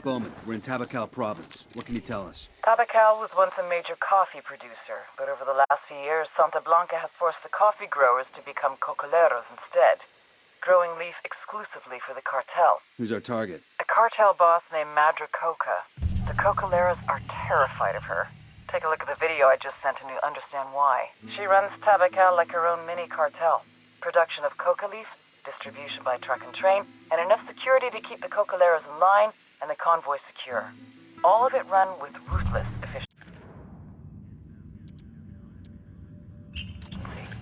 Bowman. We're in Tabacal province. What can you tell us? Tabacal was once a major coffee producer, but over the last few years, Santa Blanca has forced the coffee growers to become cocoleros instead, growing leaf exclusively for the cartel. Who's our target? A cartel boss named Madra Coca. The cocoleros are terrified of her. Take a look at the video I just sent and you'll understand why. She runs Tabacal like her own mini cartel. Production of coca leaf, distribution by truck and train, and enough security to keep the cocoleros in line and the convoy secure. All of it run with ruthless efficiency.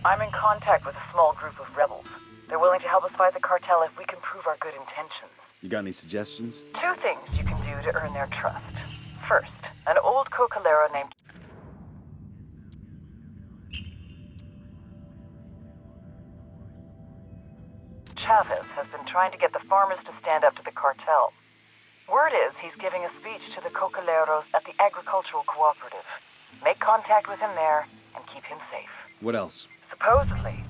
I'm in contact with a small group of rebels. They're willing to help us fight the cartel if we can prove our good intentions. You got any suggestions? 2 things you can do to earn their trust. First, an old cocolero named Chavez has been trying to get the farmers to stand up to the cartel. Word is he's giving a speech to the cocoleros at the agricultural cooperative. Make contact with him there and keep him safe. What else? Supposedly,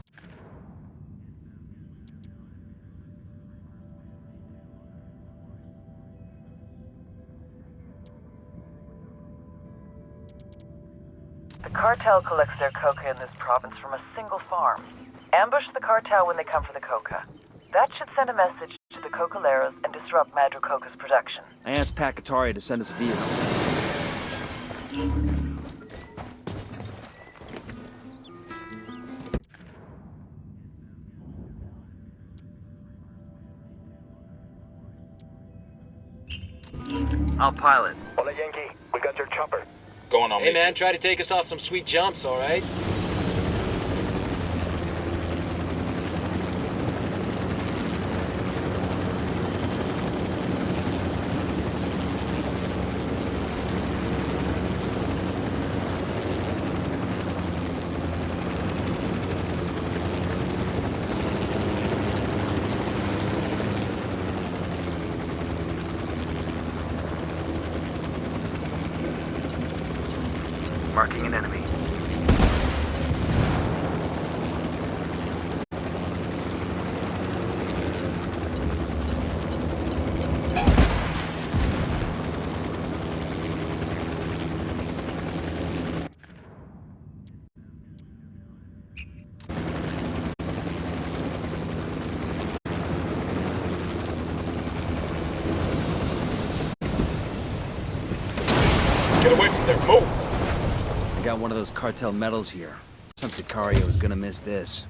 the cartel collects their coca in this province from a single farm. Ambush the cartel when they come for the coca. That should send a message to the cocoleros and disrupt Madra Coca's production. I asked Pat Katari to send us a vehicle. I'll pilot. Hola, Yankee. We got your chopper. Going on, Hey man, try to take us off some sweet jumps, alright? Marking an enemy. Get away from there, move! I got one of those cartel medals here. Some Sicario is gonna miss this.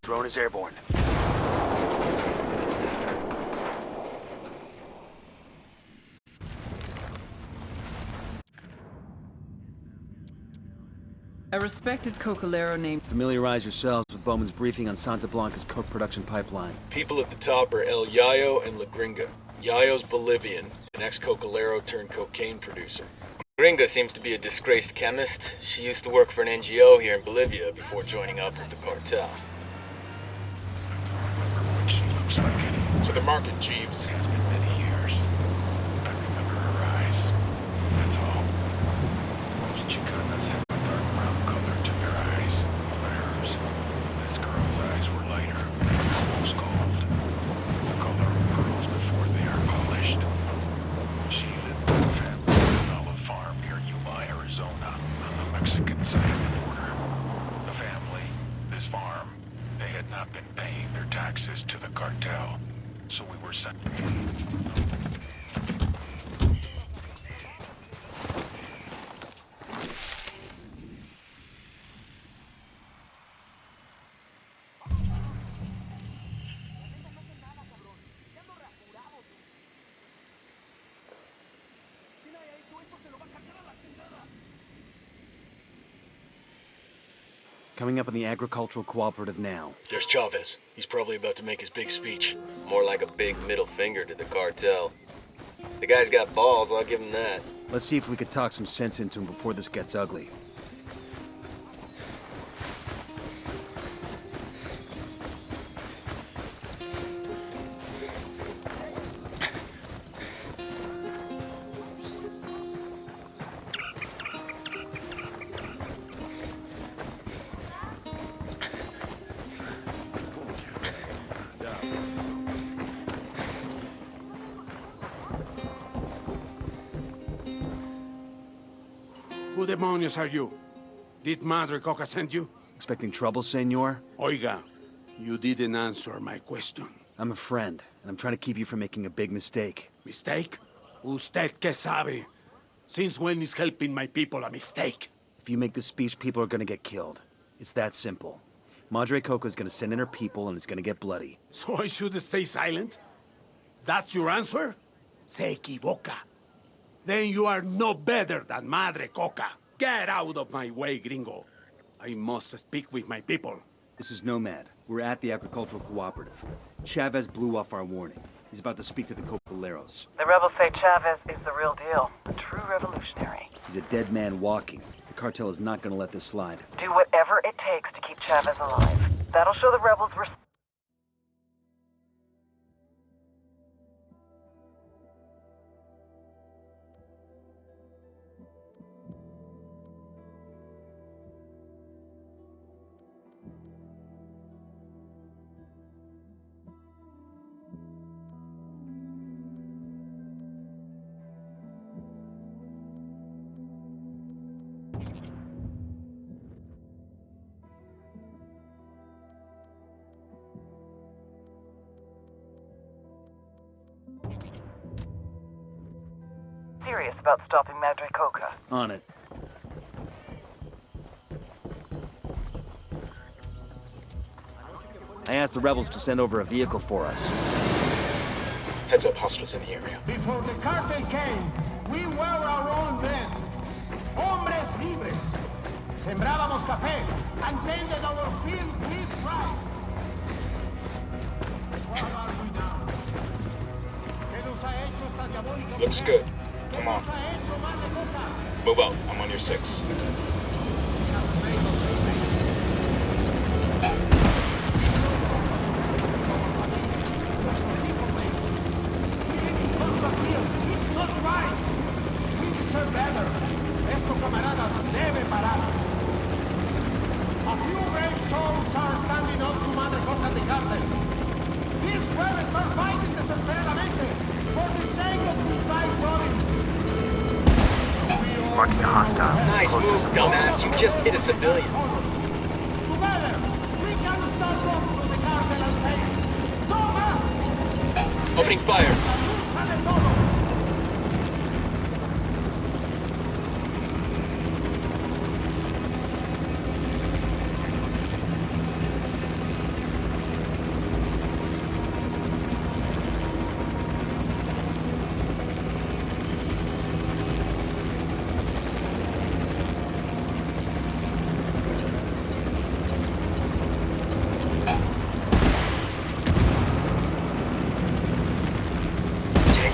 Drone is airborne. A respected cocolero named... Familiarize yourselves with Bowman's briefing on Santa Blanca's coke production pipeline. People at the top are El Yayo and La Gringa. Yayo's Bolivian, an ex-cocolero turned cocaine producer. Gringa seems to be a disgraced chemist. She used to work for an NGO here in Bolivia before joining up with the cartel. What she looks like. To the market, Jeeves. It has been many years. I remember her eyes. That's all. Most Chicanas have a dark brown color to their eyes, but hers, this girl's eyes were lighter, almost gold. The color of pearls before they are polished. She lived with a family on an olive farm near Yuma, Arizona, on the Mexican side of the border. The family, this farm, they had not been paying their taxes to the cartel, so we were sent. Coming up on the agricultural cooperative now. There's Chavez. He's probably about to make his big speech. More like a big middle finger to the cartel. The guy's got balls, I'll give him that. Let's see if we could talk some sense into him before this gets ugly. Who demonios are you? Did Madre Coca send you? Expecting trouble, senor? Oiga, you didn't answer my question. I'm a friend, and I'm trying to keep you from making a big mistake. Mistake? Usted que sabe? Since when is helping my people a mistake? If you make this speech, people are gonna get killed. It's that simple. Madre Coca's gonna send in her people, and it's gonna get bloody. So I should stay silent? That's your answer? Se equivoca. Then you are no better than Madre Coca. Get out of my way, gringo. I must speak with my people. This is Nomad. We're at the agricultural cooperative. Chavez blew off our warning. He's about to speak to the Cocaleros. The rebels say Chavez is the real deal. A true revolutionary. He's a dead man walking. The cartel is not gonna let this slide. Do whatever it takes to keep Chavez alive. That'll show the rebels we're... serious about stopping Madre Coca. On it. I asked the rebels to send over a vehicle for us. Heads up, hostiles in the area. Before the cartel came, we were our own men. Hombres libres. Sembrábamos café and tended our field with pride. What are we now? ¿Qué nos ha hecho esta diabólica Looks mujer? good. ¿Qué Come on. nos ha hecho Madre Coca? Move out. I'm on your 6. It's not right. We deserve better. Esto, camaradas, debe parar. A few brave souls are standing up to Madre Coca de Cartel. These rebels are fighting desesperadamente for the sake of the five province. Marking a hostile. Nice move, dumbass. You just hit a civilian. Together, we can stand up to the cartel and say, Toma! Opening fire. ¡Lucha de todo!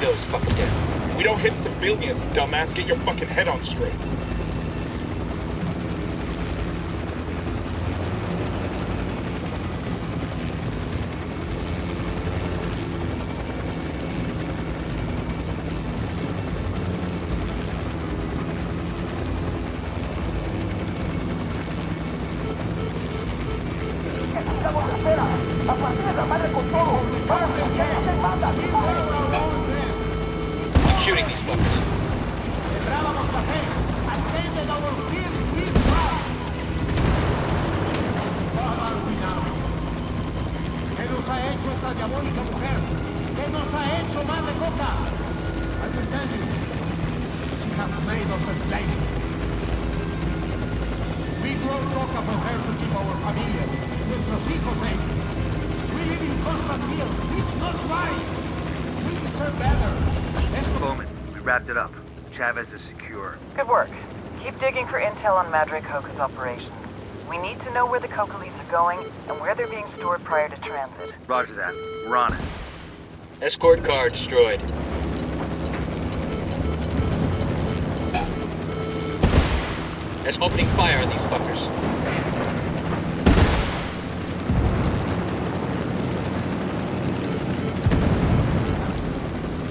Those fucking dead. We don't hit civilians, dumbass. Get your fucking head on straight. Shooting these fuckers. Sembrábamos café and tended our field with pride. What are we now? ¿Qué nos ha hecho esta diabólica mujer? ¿Qué nos ha hecho Madre Coca? I will tell you, she has made us slaves. We grow coca for her to keep our familias, nuestros hijos safe. We live in constant fear. It's not right. We deserve better. Bowman, we wrapped it up. Chavez is secure. Good work. Keep digging for intel on Madre Coca's operations. We need to know where the coca leads are going and where they're being stored prior to transit. Roger that. We're on it. Escort car destroyed. Opening fire on these fuckers.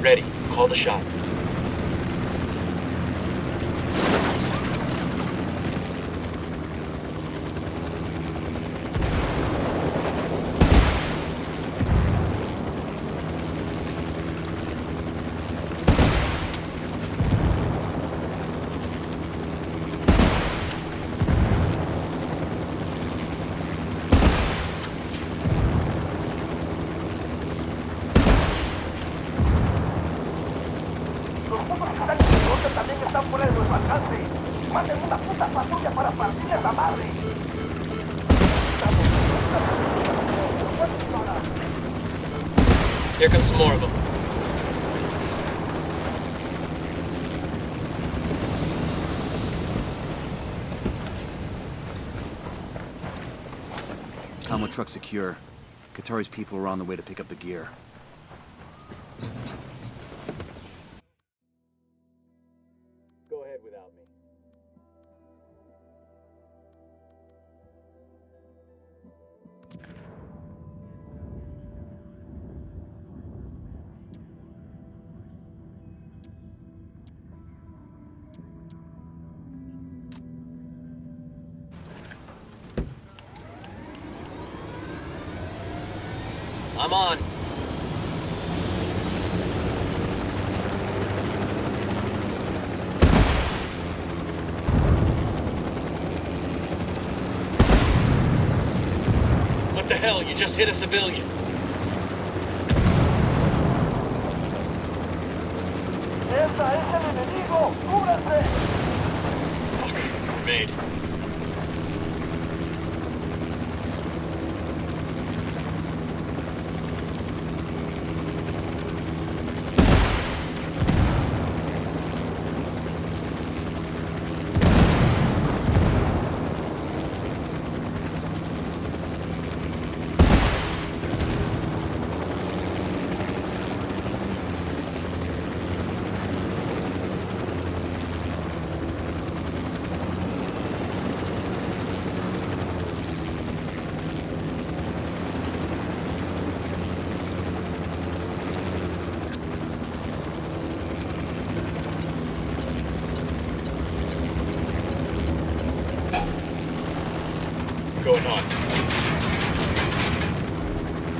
Ready. Call the shot. Here comes some more of them. Combo truck secure. Qatari's people are on the way to pick up the gear. Go ahead without me. I'm on. What the hell? You just hit a civilian. Fuck. We're made. Going on.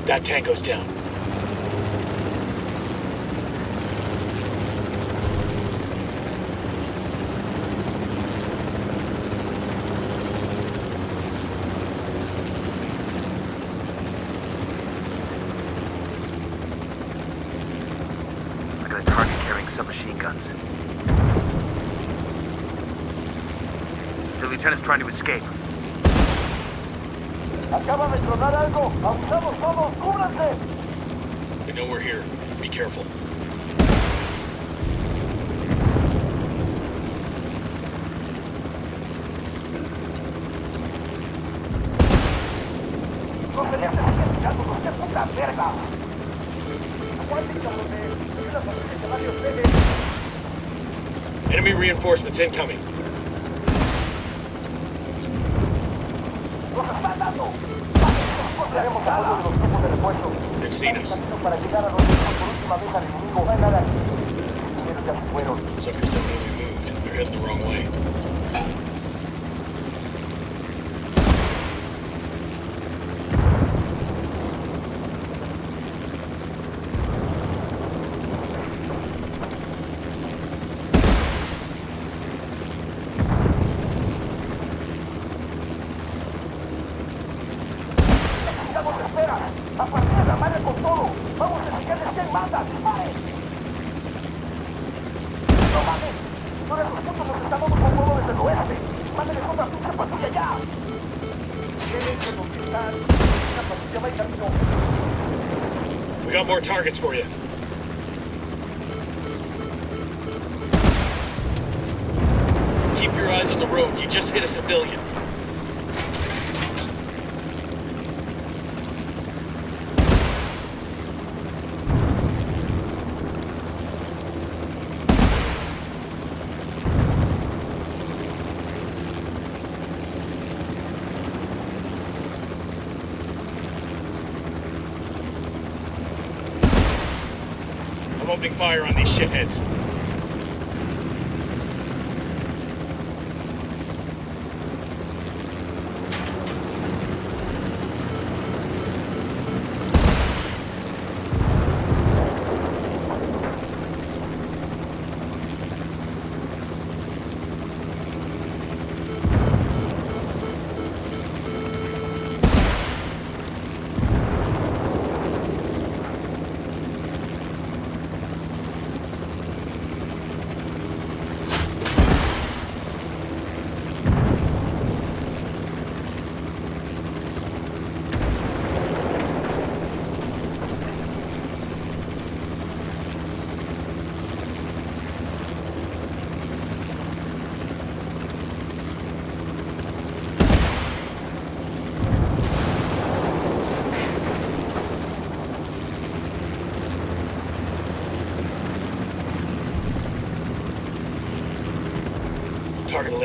That tango's down. I got a target carrying submachine guns. The lieutenant's trying to escape. Acaba de tronar algo. Abusamos todos. ¡Cúbranse! They know we're here. Be careful. ¡Los tenientes siguen tirando los de puta verga! ¡Aguanten, cabrones! ¡Ayúdanos a que varios peleen! Enemy reinforcements incoming. ¡Nos están dando! ¡Haremos a uno de los grupos de refuerzo! They've seen us. Para llegar a donde vimos por última vez al enemigo. No hay nada aquí. Ellos ya se fueron. Suckers don't know we moved. They're heading the wrong way. ¡Necesitamos espera! ¡A partir de la madre con todo! ¡Vamos a explicarles quién manda! ¡Disparen! ¡No mames! ¡No les nosotros nos estamos con fuego desde el oeste! ¡Mándenles otra pinche patrulla ya! ¡Tienen que conquistar! ¡Una patrulla va en camino! We got more targets for you. Keep your eyes on the road. You just hit a civilian. I'm opening fire on these shitheads.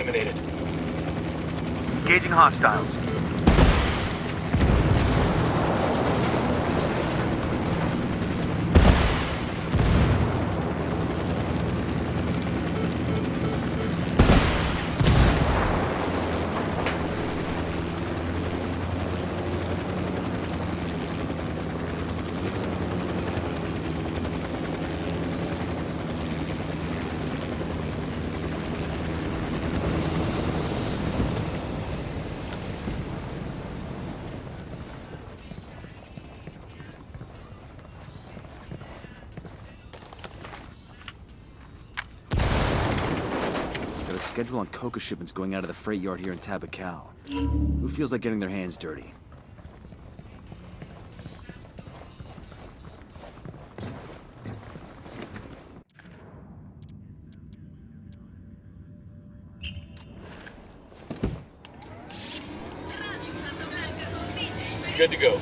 eliminated. Engaging hostiles. Got a schedule on coca shipments going out of the freight yard here in Tabacal. Who feels like getting their hands dirty? Good to go.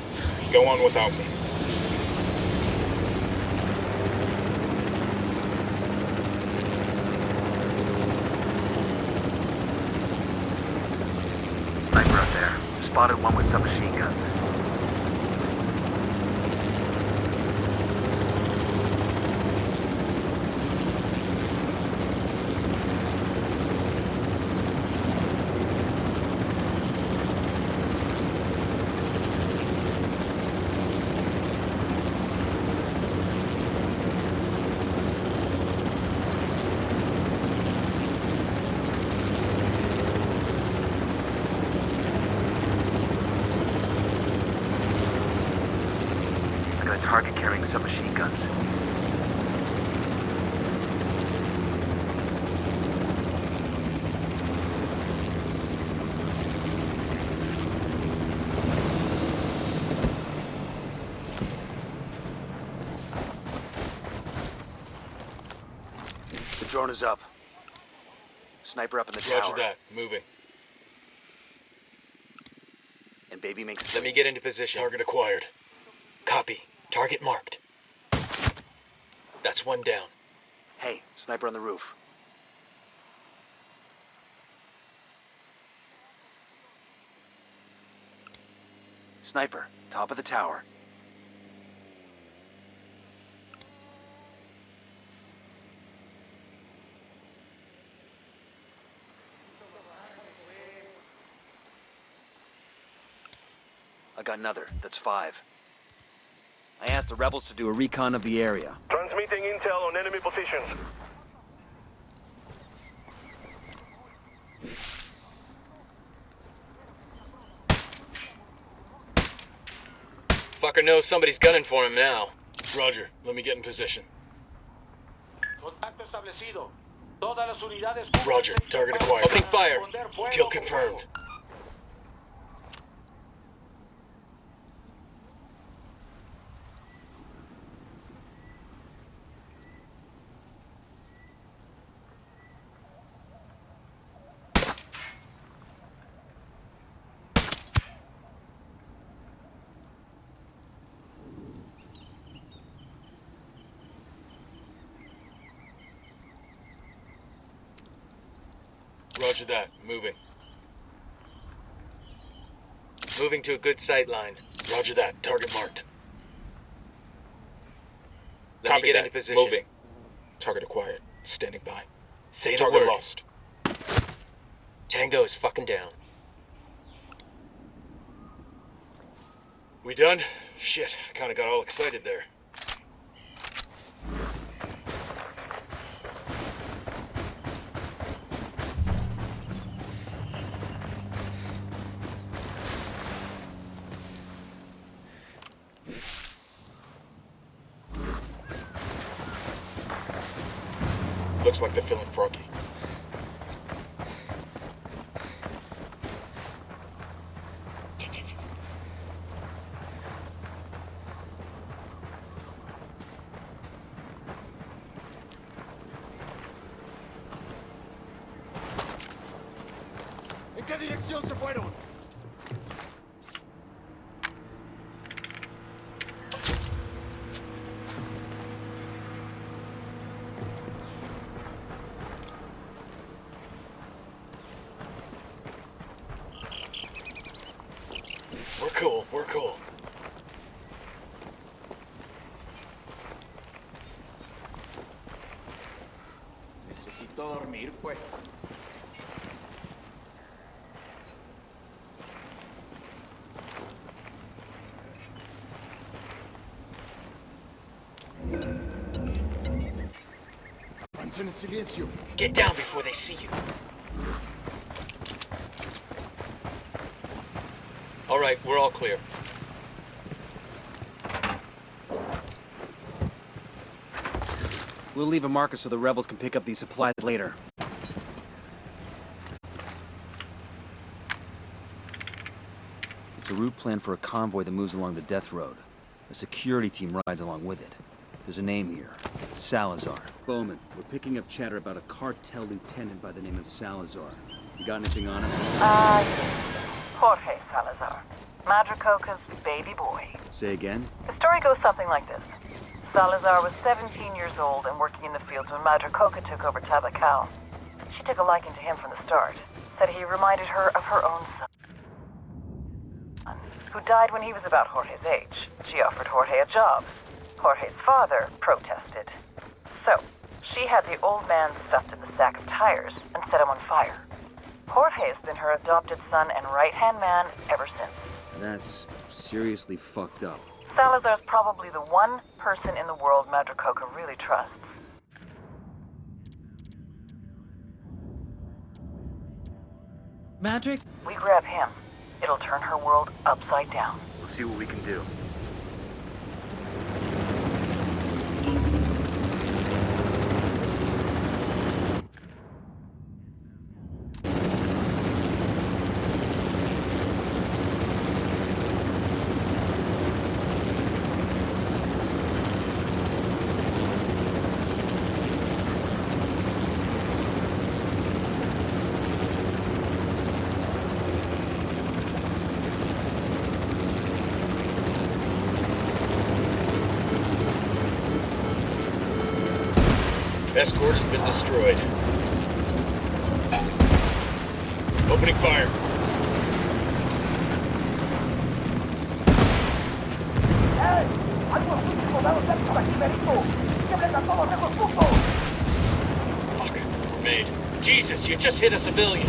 Go on without me. Sniper out there. Spotted one with submachine guns. I got a target carrying submachine guns. The drone is up. Sniper up in the tower. Roger that. Moving. And baby makes... Let me get into position. Target acquired. Copy. Target marked. That's one down. Hey, sniper on the roof. Sniper, top of the tower. I got another. That's 5. I asked the rebels to do a recon of the area. Transmitting intel on enemy positions. Fucker knows somebody's gunning for him now. Roger. Let me get in position. Contacto establecido. Todas las unidades. Roger. Target acquired. Opening fire. Kill confirmed. Roger that. Moving. Moving to a good sight line. Roger that. Target marked. Let me get into position. Moving. Target acquired. Standing by. Say the Target word. lost. Tango is fucking down. We done? Shit, I kinda got all excited there. Looks like they're feeling froggy. ¿En qué dirección se fueron? cool, we're cool. Necesito dormir, pues. Mantiene silencio. Get down before they see you. All right, we're all clear. We'll leave a marker so the rebels can pick up these supplies later. It's a route planned for a convoy that moves along the death road. A security team rides along with it. There's a name here. Salazar. Bowman, we're picking up chatter about a cartel lieutenant by the name of Salazar. You got anything on him? Jorge Salazar. Madricoca's baby boy. Say again? The story goes something like this. Salazar was 17 years old and working in the fields when Madricoca took over Tabacal. She took a liking to him from the start. Said he reminded her of her own son, who died when he was about Jorge's age. She offered Jorge a job. Jorge's father protested. So, she had the old man stuffed in the sack of tires and set him on fire. Jorge has been her adopted son and right-hand man ever since. That's seriously fucked up. Salazar's probably the one person in the world Madricoca really trusts. Madric? We grab him. It'll turn her world upside down. We'll see what we can do. Escort has been destroyed. Opening fire. Fuck, we're made. Jesus, you just hit a civilian.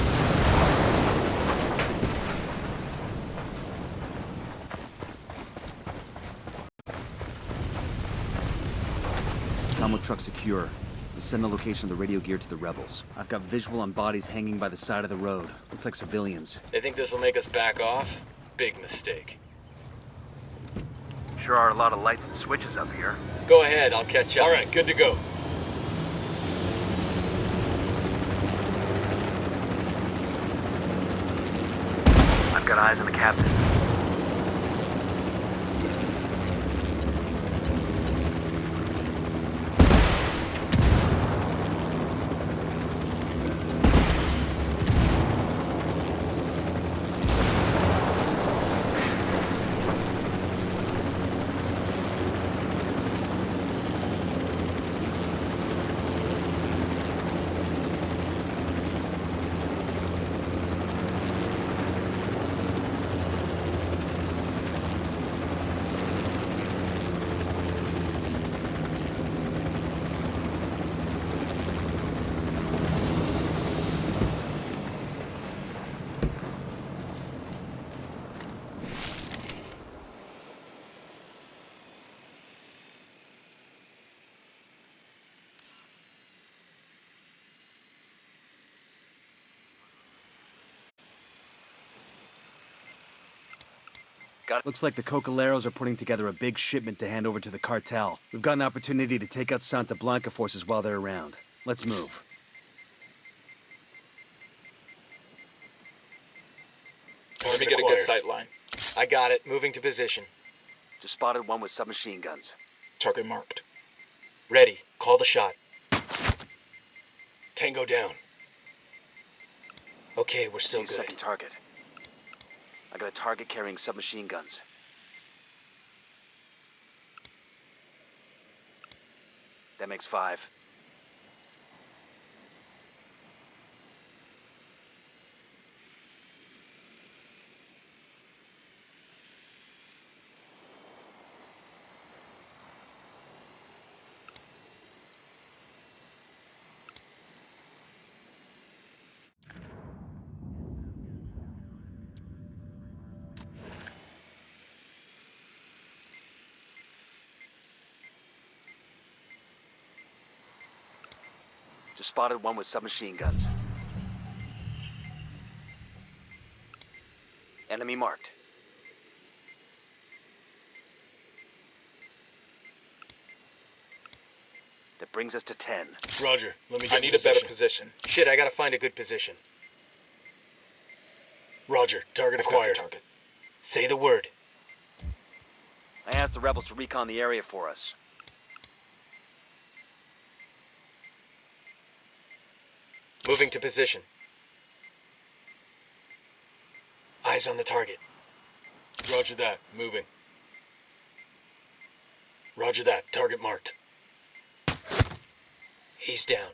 Combo truck secure. We'll send the location of the radio gear to the rebels. I've got visual on bodies hanging by the side of the road. Looks like civilians. They think this will make us back off? Big mistake. Sure are a lot of lights and switches up here. Go ahead, I'll catch up. All right, good to go. I've got eyes on the captain. Looks like the Cocaleros are putting together a big shipment to hand over to the cartel. We've got an opportunity to take out Santa Blanca forces while they're around. Let's move. Let me get a good sight line. I got it. Moving to position. Just spotted one with submachine guns. Target marked. Ready. Call the shot. Tango down. Okay, we're still See a good. second target. I got a target carrying submachine guns. That makes 5. Just spotted one with submachine guns. Enemy marked. That brings us to 10. Roger. Let me get I in need a better position. Shit, I gotta find a good position. Roger. Target I've got acquired. the target. Say the word. I asked the rebels to recon the area for us. Moving to position. Eyes on the target. Roger that. Moving. Roger that. Target marked. He's down.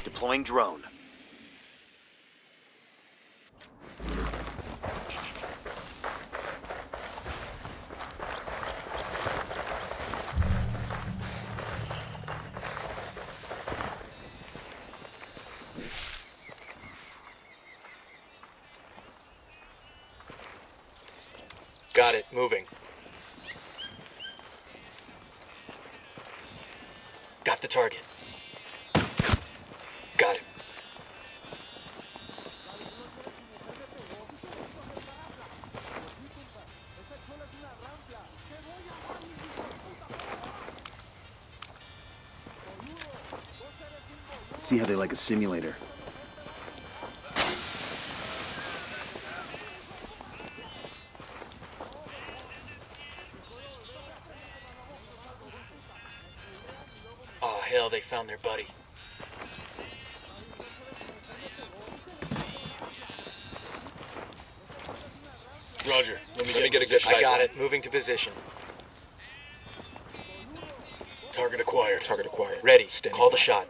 Deploying drone. Got it. Moving. Got the target. Got it. See how they like a simulator. Oh, hell, they found their buddy. Roger. Let me get a good I got it. Moving to position. Target acquired. Target acquired. Ready. Call the shot.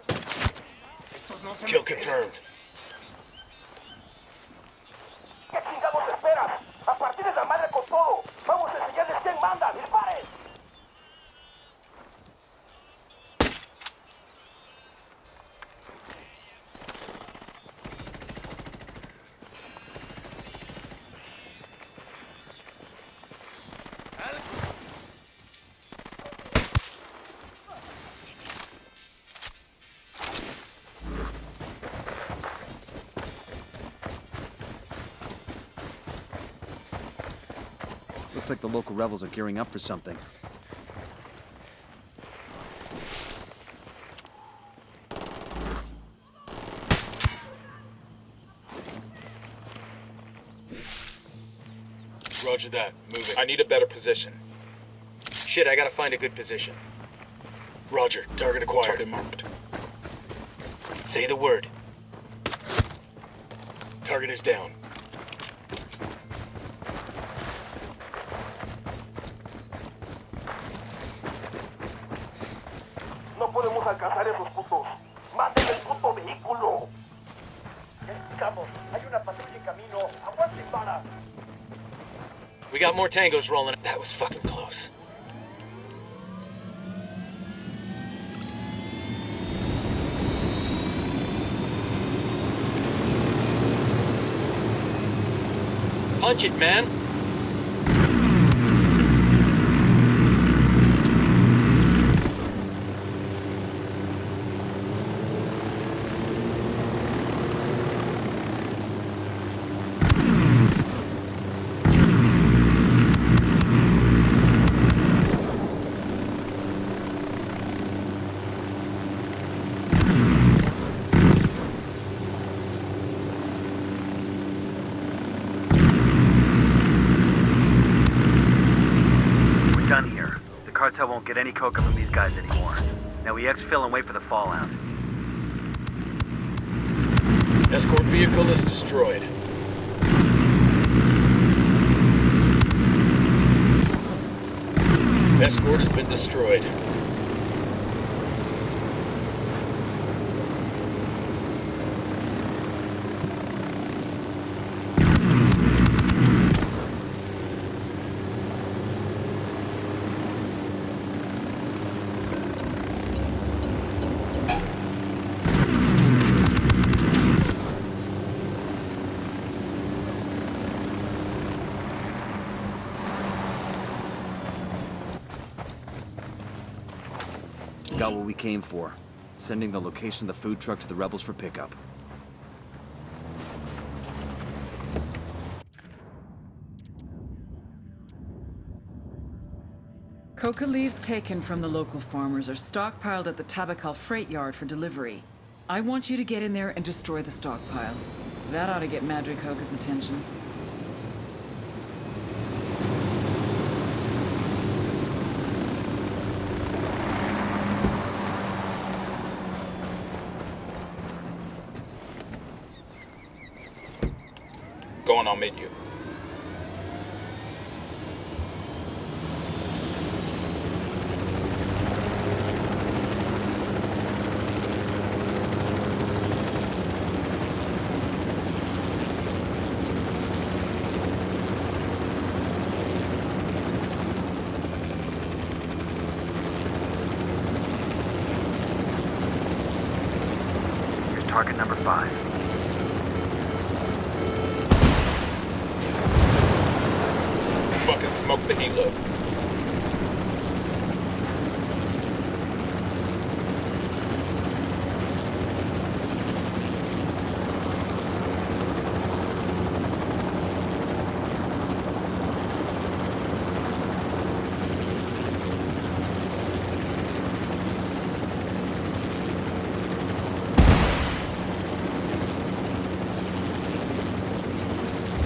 Kill confirmed. ¿Qué chingados esperas? A partir de la madre con todo. Vamos a enseñarles quién manda. ¡Disparen! Looks like the local rebels are gearing up for something. Roger that. Moving. I need a better position. Shit, I gotta find a good position. Roger. Target acquired. Target marked. Say the word. Target is down. No podemos alcanzar esos putos. ¡Maten el puto vehículo! Estamos. Hay una patrulla en camino. ¡Aguanten balas! We got more tangos rolling. That was fucking close. Punch it, man. Done here. The cartel won't get any coca from these guys anymore. Now we exfil and wait for the fallout. Escort vehicle is destroyed. Escort has been destroyed. got what we came for. Sending the location of the food truck to the rebels for pickup. Coca leaves taken from the local farmers are stockpiled at the Tabakal freight yard for delivery. I want you to get in there and destroy the stockpile. That ought to get Madre Coca's attention. Go on, I'll meet you. Here's target number 5. Fucking smoke the helo.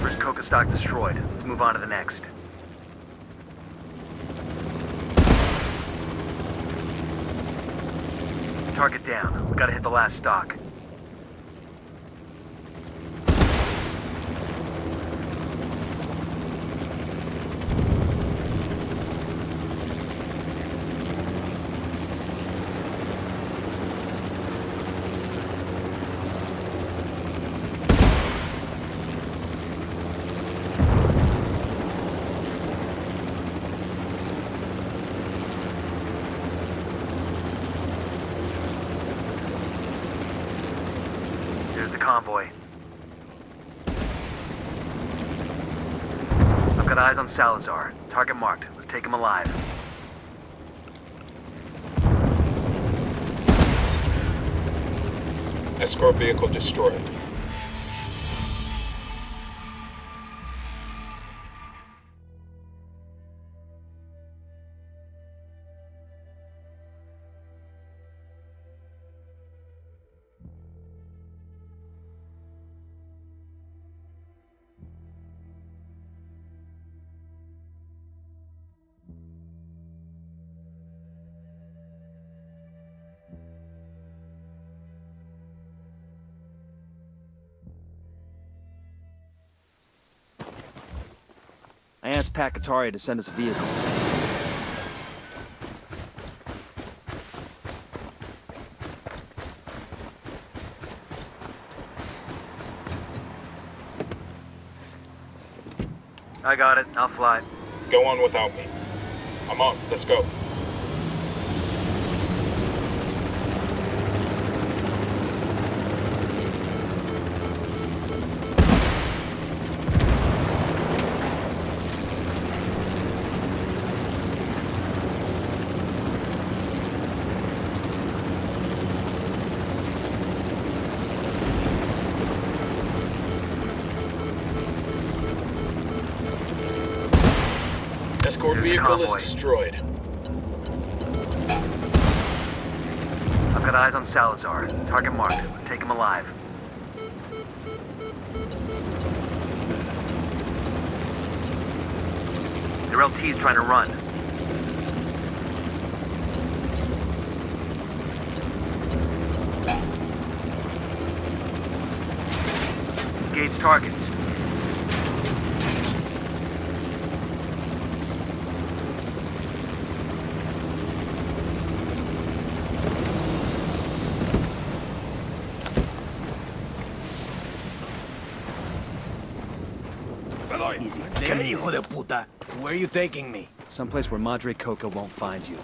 First Coca stock destroyed. Let's move on to the next. Target down. We gotta hit the last stock. There's the convoy. I've got eyes on Salazar. Target marked. Let's take him alive. Escort vehicle destroyed. I asked Pakatari to send us a vehicle. I got it. I'll fly. Go on without me. I'm up. Let's go. Escort Here's the vehicle is convoy. destroyed. I've got eyes on Salazar. Target marked. Let's take him alive. Their LT's trying to run. Engage targets. Easy. ¿Qué hijo de puta? Where are you taking me? Someplace where Madre Coca won't find you.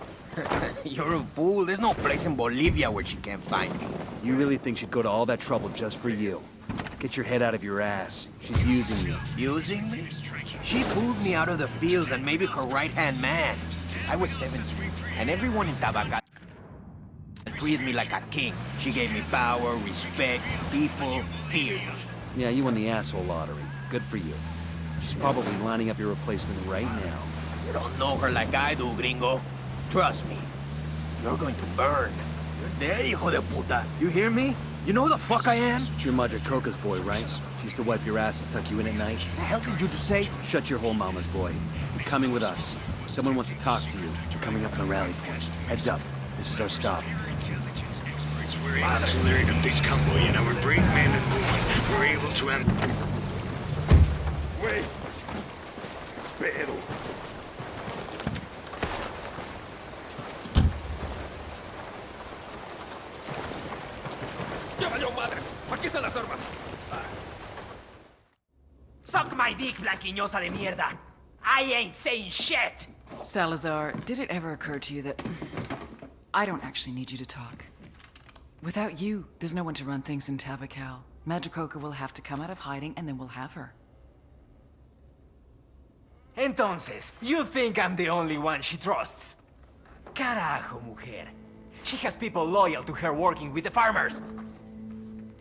You're a fool. There's no place in Bolivia where she can't find me. You really think she'd go to all that trouble just for you? Get your head out of your ass. She's using you. Using me? She pulled me out of the fields and made me her right-hand man. I was 17, and everyone in Tabacal... treated me like a king. She gave me power, respect, people, fear. Yeah, you won the asshole lottery. Good for you. She's probably lining up your replacement right now. You don't know her like I do, gringo. Trust me. You're going to burn. You're dead, hijo de puta. You hear me? You know who the fuck I am? You're Madre Coca's boy, right? She used to wipe your ass and tuck you in at night. The hell did you just say? Shut your hole, mama's boy. You're coming with us. Someone wants to talk to you. We're coming up on the rally point. Heads up. This is our stop. We're able to lead up this convoy and our brave men and women were able to end... Wait! Pero... Suck my dick, blanquiñosa de mierda. I ain't saying shit. Salazar, did it ever occur to you that I don't actually need you to talk? Without you, there's no one to run things in Tabacal. Madricoca will have to come out of hiding, and then we'll have her. Entonces, you think I'm the only one she trusts? Carajo, mujer. She has people loyal to her working with the farmers.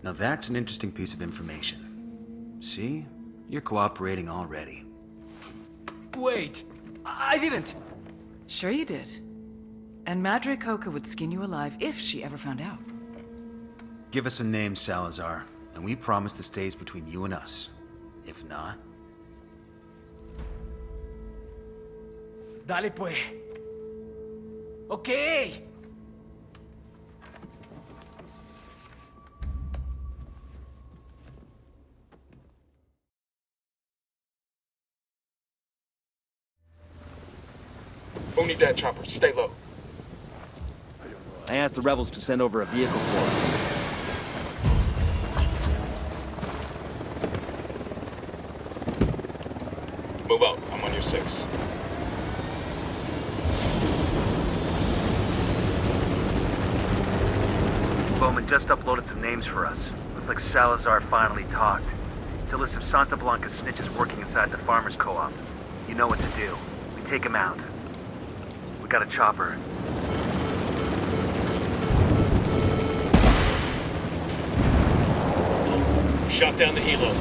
Now that's an interesting piece of information. See? You're cooperating already. Wait, I didn't. Sure you did. And Madre Coca would skin you alive if she ever found out. Give us a name, Salazar, and we promise this stays between you and us. If not... Dale pues. Okay. Unidad chopper, stay low. I asked the rebels to send over a vehicle for us. Move out. I'm on your 6. Bowman just uploaded some names for us. Looks like Salazar finally talked. It's a list of Santa Blanca snitches working inside the farmers' co-op. You know what to do. We take him out. We got a chopper. Shot down the helo.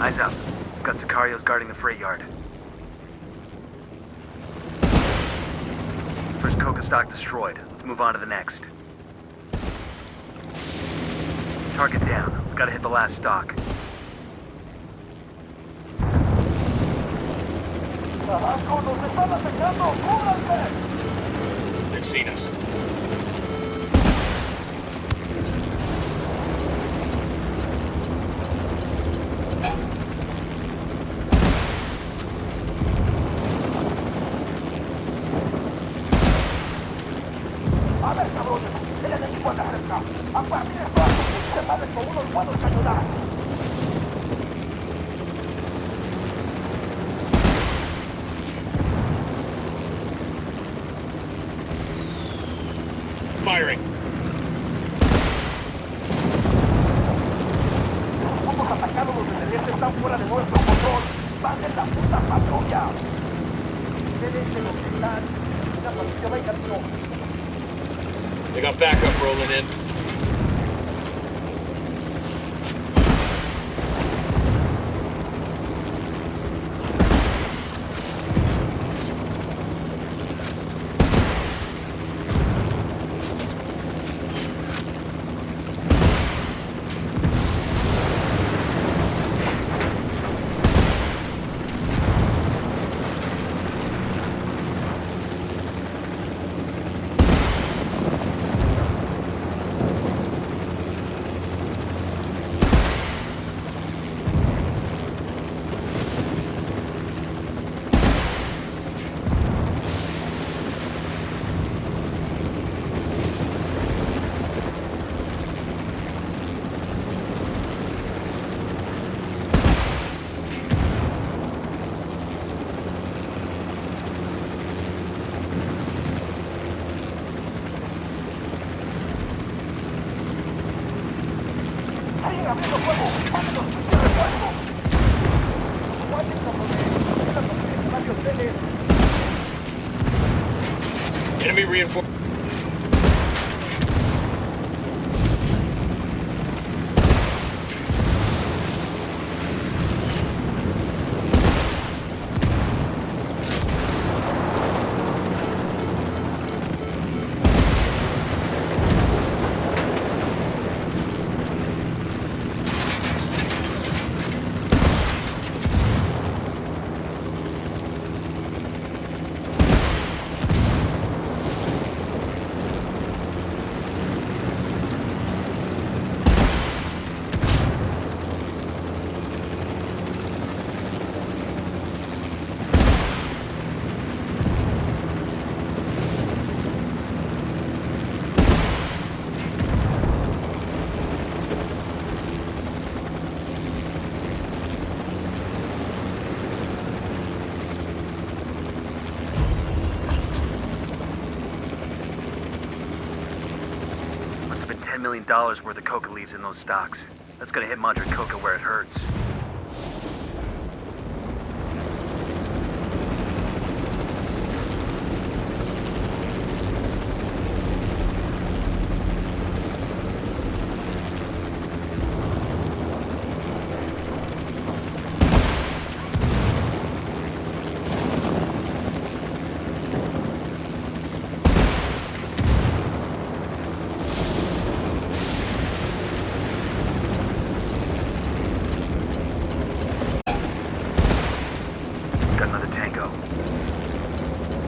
Eyes up. We've got Sicarios guarding the freight yard. First coca stock destroyed. Let's move on to the next. Target down. We've got to hit the last stock. They've seen us. Firing. They got backup rolling in. Enemy reinforcements. $10 million worth of coca leaves in those stocks. That's gonna hit Madre Coca where it hurts.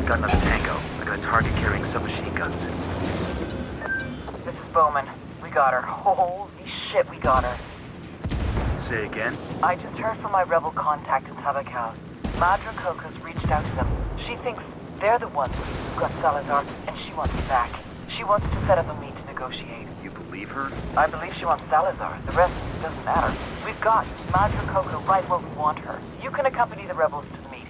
Got another tango. I got a target carrying submachine guns. This is Bowman. We got her. Holy shit, we got her. Say again? I just heard from my rebel contact in Tabacal. Madra Coca's reached out to them. She thinks they're the ones who got Salazar, and she wants him back. She wants to set up a meet to negotiate. You believe her? I believe she wants Salazar. The rest doesn't matter. We've got Madra Coca right where we want her. You can accompany the rebels to the meet.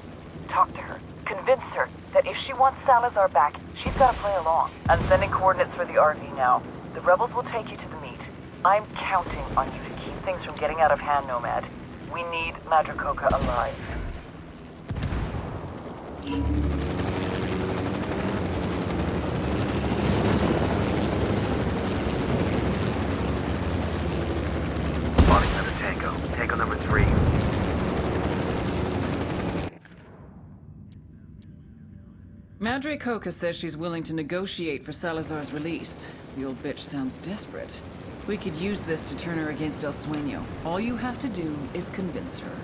Talk to her. Convince her that if she wants Salazar back, she's got to play along. I'm sending coordinates for the RV now. The rebels will take you to the meet. I'm counting on you to keep things from getting out of hand, Nomad. We need Madra Coca alive. Spotting another tango. Tango number 3. Madre Coca says she's willing to negotiate for Salazar's release. The old bitch sounds desperate. We could use this to turn her against El Sueño. All you have to do is convince her.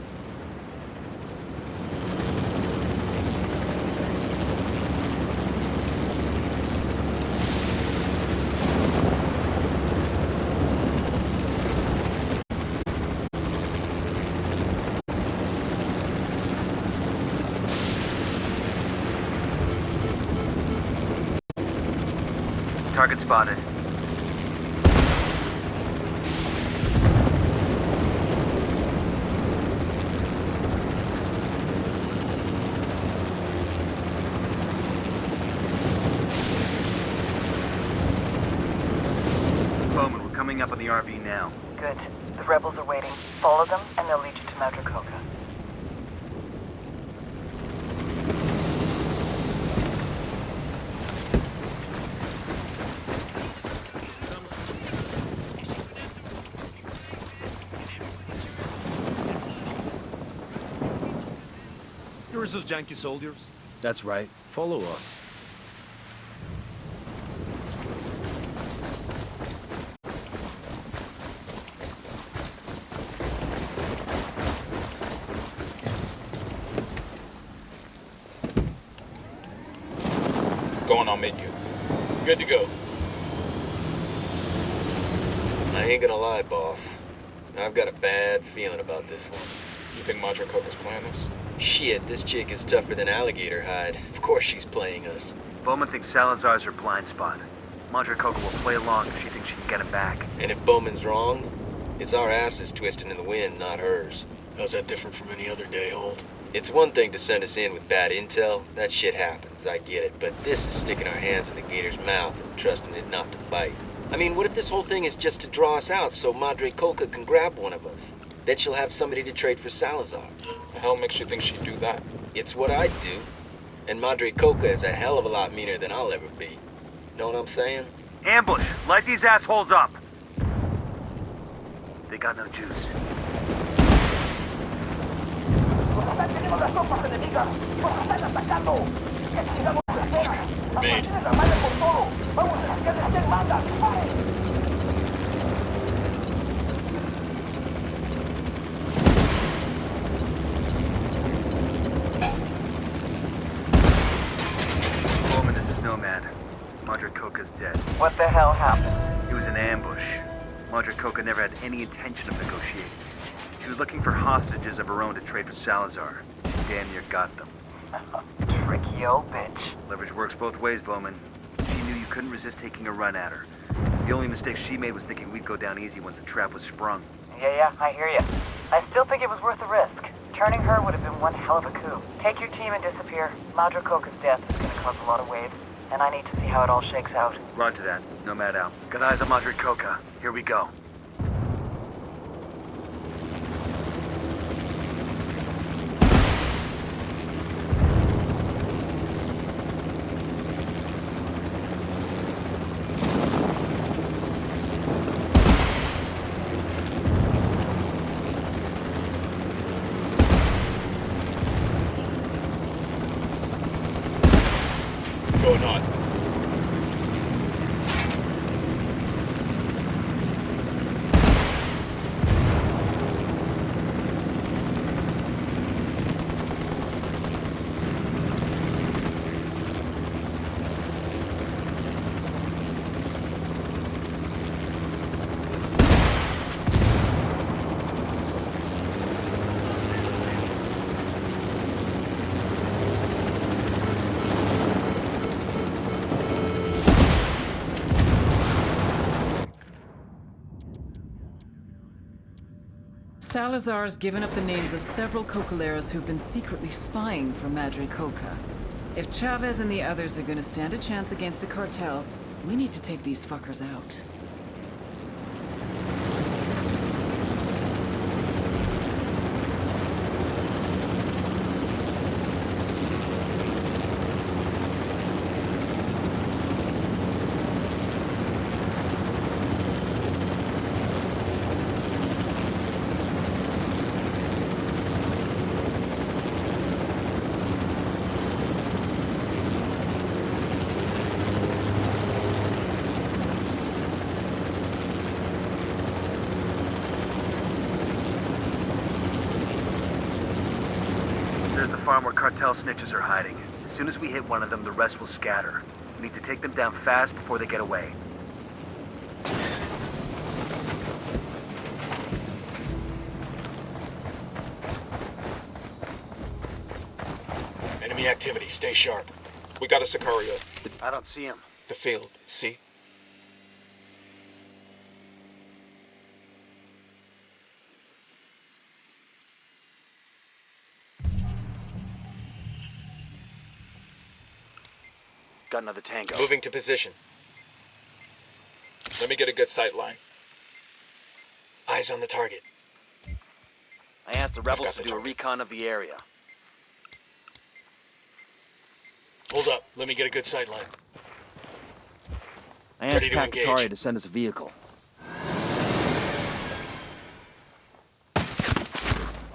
Target spotted. Bowman, we're coming up on the RV now. Good. The rebels are waiting. Follow them, and they'll lead you to Madra Coca. Here's those Yankee soldiers. That's right. Follow us. Going on menu. Good to go. I ain't gonna lie, boss. I've got a bad feeling about this one. You think Madre Coca's playing us? Shit, this chick is tougher than alligator hide. Of course she's playing us. Bowman thinks Salazar's her blind spot. Madre Coca will play along if she thinks she can get him back. And if Bowman's wrong, it's our asses twisting in the wind, not hers. How's that different from any other day, Holt? It's one thing to send us in with bad intel. That shit happens, I get it. But this is sticking our hands in the gator's mouth and trusting it not to bite. I mean, what if this whole thing is just to draw us out so Madre Coca can grab one of us? Then she'll have somebody to trade for Salazar. The hell makes you think she'd do that? It's what I'd do. And Madre Coca is a hell of a lot meaner than I'll ever be. Know what I'm saying? Ambush! Light these assholes up! They got no juice. We're made. Bowman, this is Nomad. Madre Coca's dead. What the hell happened? It was an ambush. Madre Coca never had any intention of negotiating. She was looking for hostages of her own to trade for Salazar. She damn near got them. Tricky old bitch. Leverage works both ways, Bowman. She knew you couldn't resist taking a run at her. The only mistake she made was thinking we'd go down easy once the trap was sprung. Yeah, I hear ya. I still think it was worth the risk. Turning her would have been one hell of a coup. Take your team and disappear. Madre Coca's death is gonna cause a lot of waves, and I need to see how it all shakes out. Roger that. Nomad out. Got eyes on Madre Coca. Here we go. Going on. Salazar's given up the names of several Cocaleros who've been secretly spying for Madre Coca. If Chavez and the others are gonna stand a chance against the cartel, we need to take these fuckers out. There's the farm where cartel snitches are hiding. As soon as we hit one of them, the rest will scatter. We need to take them down fast before they get away. Enemy activity. Stay sharp. We got a Sicario. I don't see him. The field. See? Got another tango. Moving to position. Let me get a good sight line. Eyes on the target. I asked the rebels got to the do a target. recon of the area. Hold up. Let me get a good sight line. I asked Ready to engage. Pacatari to send us a vehicle.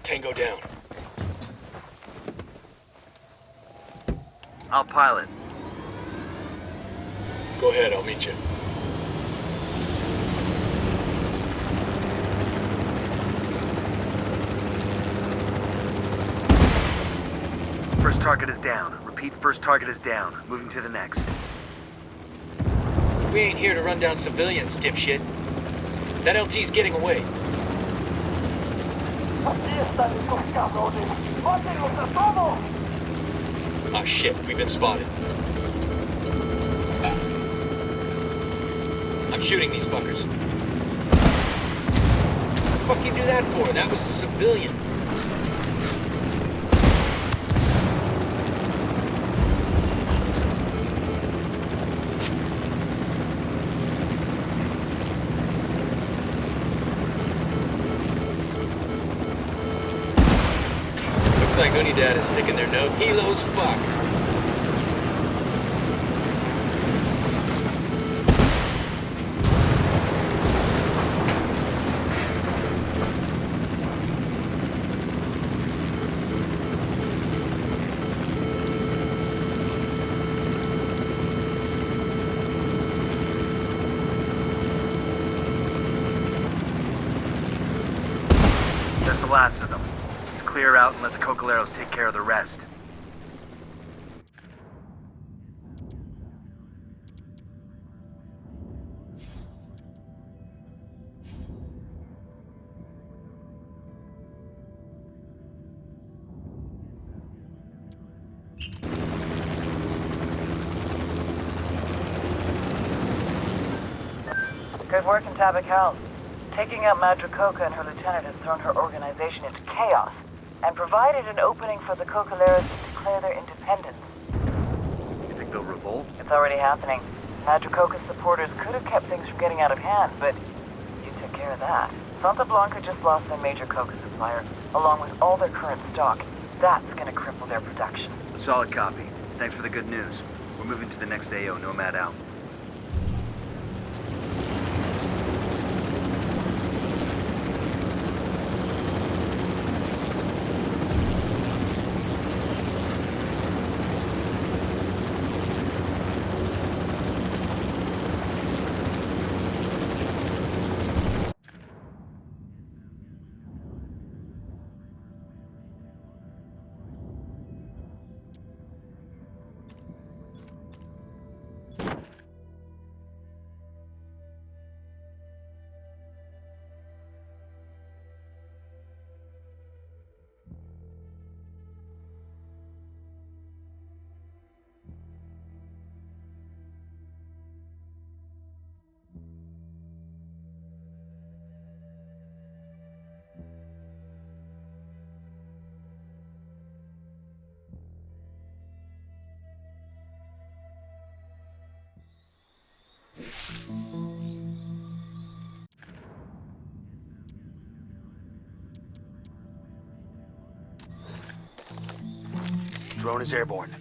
Tango down. I'll pilot. Go ahead. I'll meet you. First target is down. Repeat, first target is down. Moving to the next. We ain't here to run down civilians, dipshit. That LT's getting away. Ah, shit. We've been spotted. I'm shooting these fuckers. What the fuck you do that for? That was a civilian. Looks like Unidad is sticking their no kilos fuck. That's the last of them. Let's clear out and let the Cocaleros take care of the rest. Good work in Tabakal. Taking out Madricoca and her lieutenant has thrown her organization into chaos and provided an opening for the Cocaleros to declare their independence. You think they'll revolt? It's already happening. Madricoca's supporters could have kept things from getting out of hand, but you took care of that. Santa Blanca just lost their major coca supplier, along with all their current stock. That's gonna cripple their production. Solid copy. Thanks for the good news. We're moving to the next AO, Nomad out. Drone is airborne.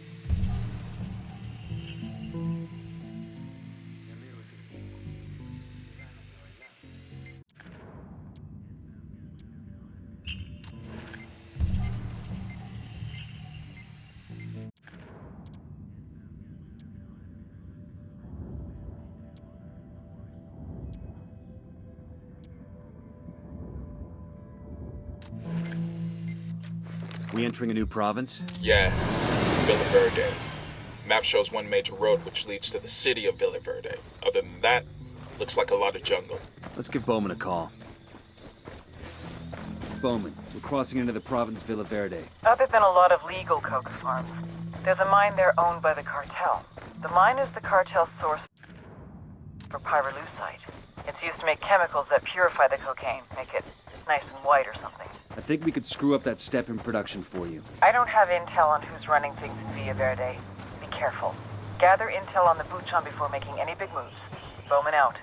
We entering a new province? Yeah, Villa Verde. Map shows one major road which leads to the city of Villa Verde. Other than that, looks like a lot of jungle. Let's give Bowman a call. Bowman, we're crossing into the province Villa Verde. Other than a lot of legal coca farms, there's a mine there owned by the cartel. The mine is the cartel's source for pyrolusite. It's used to make chemicals that purify the cocaine, make it nice and white or something. I think we could screw up that step in production for you. I don't have intel on who's running things in Villa Verde. Be careful. Gather intel on the Buchan before making any big moves. Bowman out.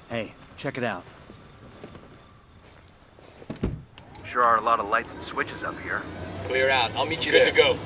Hey, check it out. Sure are a lot of lights and switches up here. Clear out. I'll meet you Good there. to go.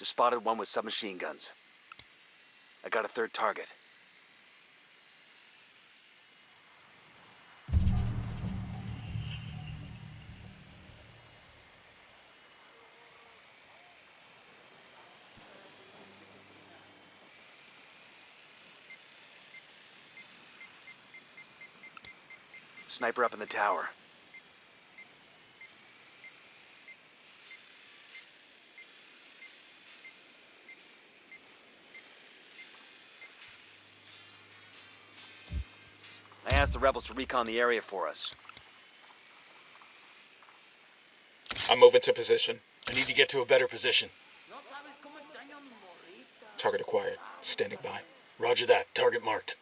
Just spotted one with submachine guns. I got a third target. Sniper up in the tower. I asked the rebels to recon the area for us. I'm moving to position. I need to get to a better position. Target acquired. Standing by. Roger that. Target marked.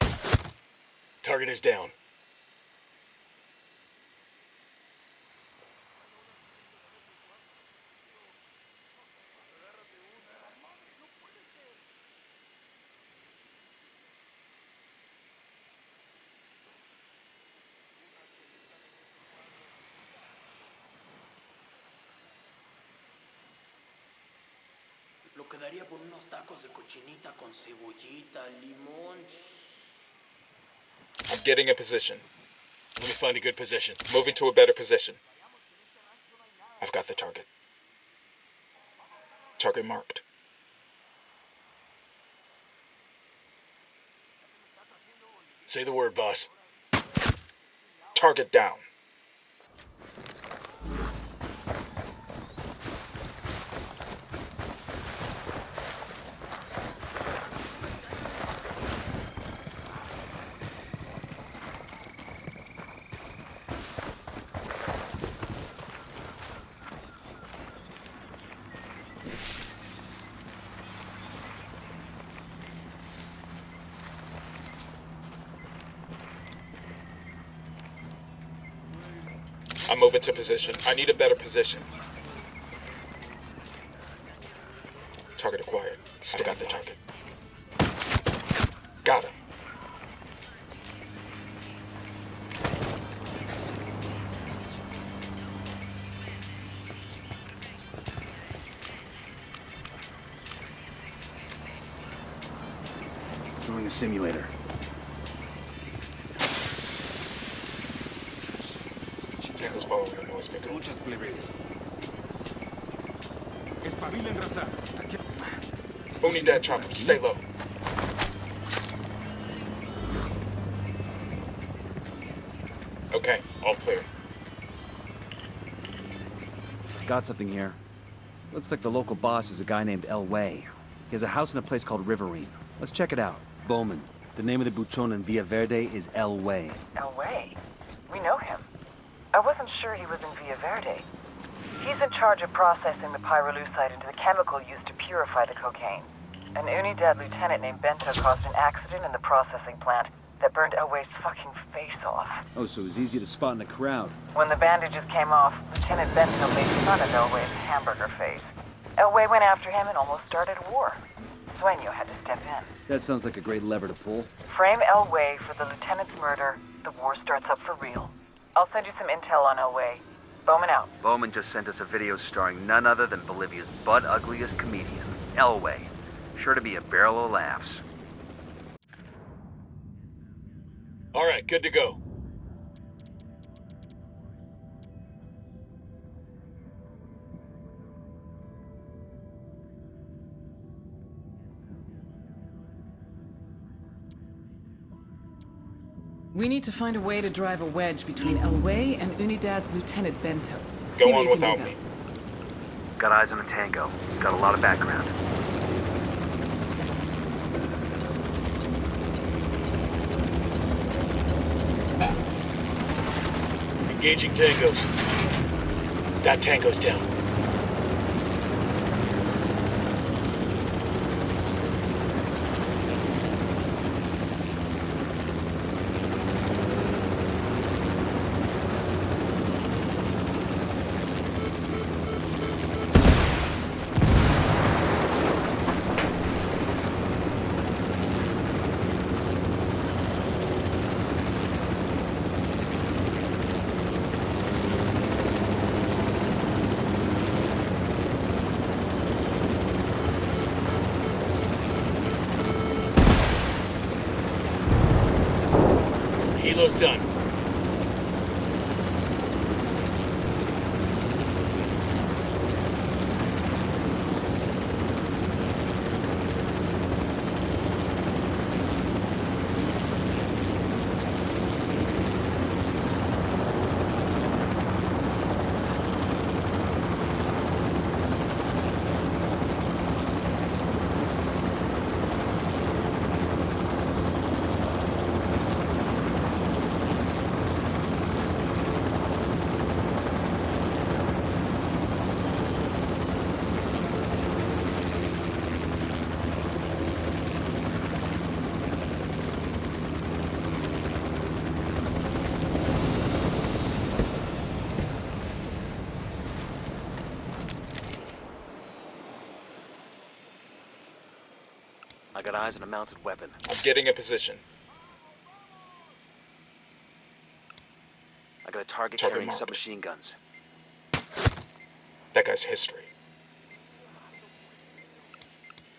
Target is down. Lo quedaría por unos tacos de cochinita con cebollita, limón. I'm getting in position. Let me find a good position. Moving to a better position. I've got the target. Target marked. Say the word, boss. Target down. I'm moving to position. I need a better position. Target acquired. I got the target. Got him. Doing a simulator. Tango's following the noise maker. Truchas, plebes. Espabilen, raza. Who need that chopper? Stay low. Okay, all clear. Got something here. Looks like the local boss is a guy named El Way. He has a house in a place called Riverine. Let's check it out. Bowman. The name of the buchon in Villa Verde is El Way. El Way? We know him. I wasn't sure he was in Villa Verde. He's in charge of processing the pyrolusite into the chemical used to purify the cocaine. An Unidad lieutenant named Bento caused an accident in the processing plant that burned El Way's fucking face off. Oh, so it was easy to spot in a crowd. When the bandages came off, Lieutenant Bento made fun of El Way's hamburger face. El Way went after him and almost started a war. Sueño had to step in. That sounds like a great lever to pull. Frame El Way for the lieutenant's murder, the war starts up for real. I'll send you some intel on El Way. Bowman out. Bowman just sent us a video starring none other than Bolivia's butt-ugliest comedian, Elway. Sure to be a barrel of laughs. All right, good to go. We need to find a way to drive a wedge between El Way and Unidad's Lieutenant Bento. Go See what on you can without dig me. up. Got eyes on the Tango. Got a lot of background. Engaging tangos. That tango's down. Helo's done. I got eyes on a mounted weapon. I'm getting a position. I got a target Target carrying marked. submachine guns. That guy's history.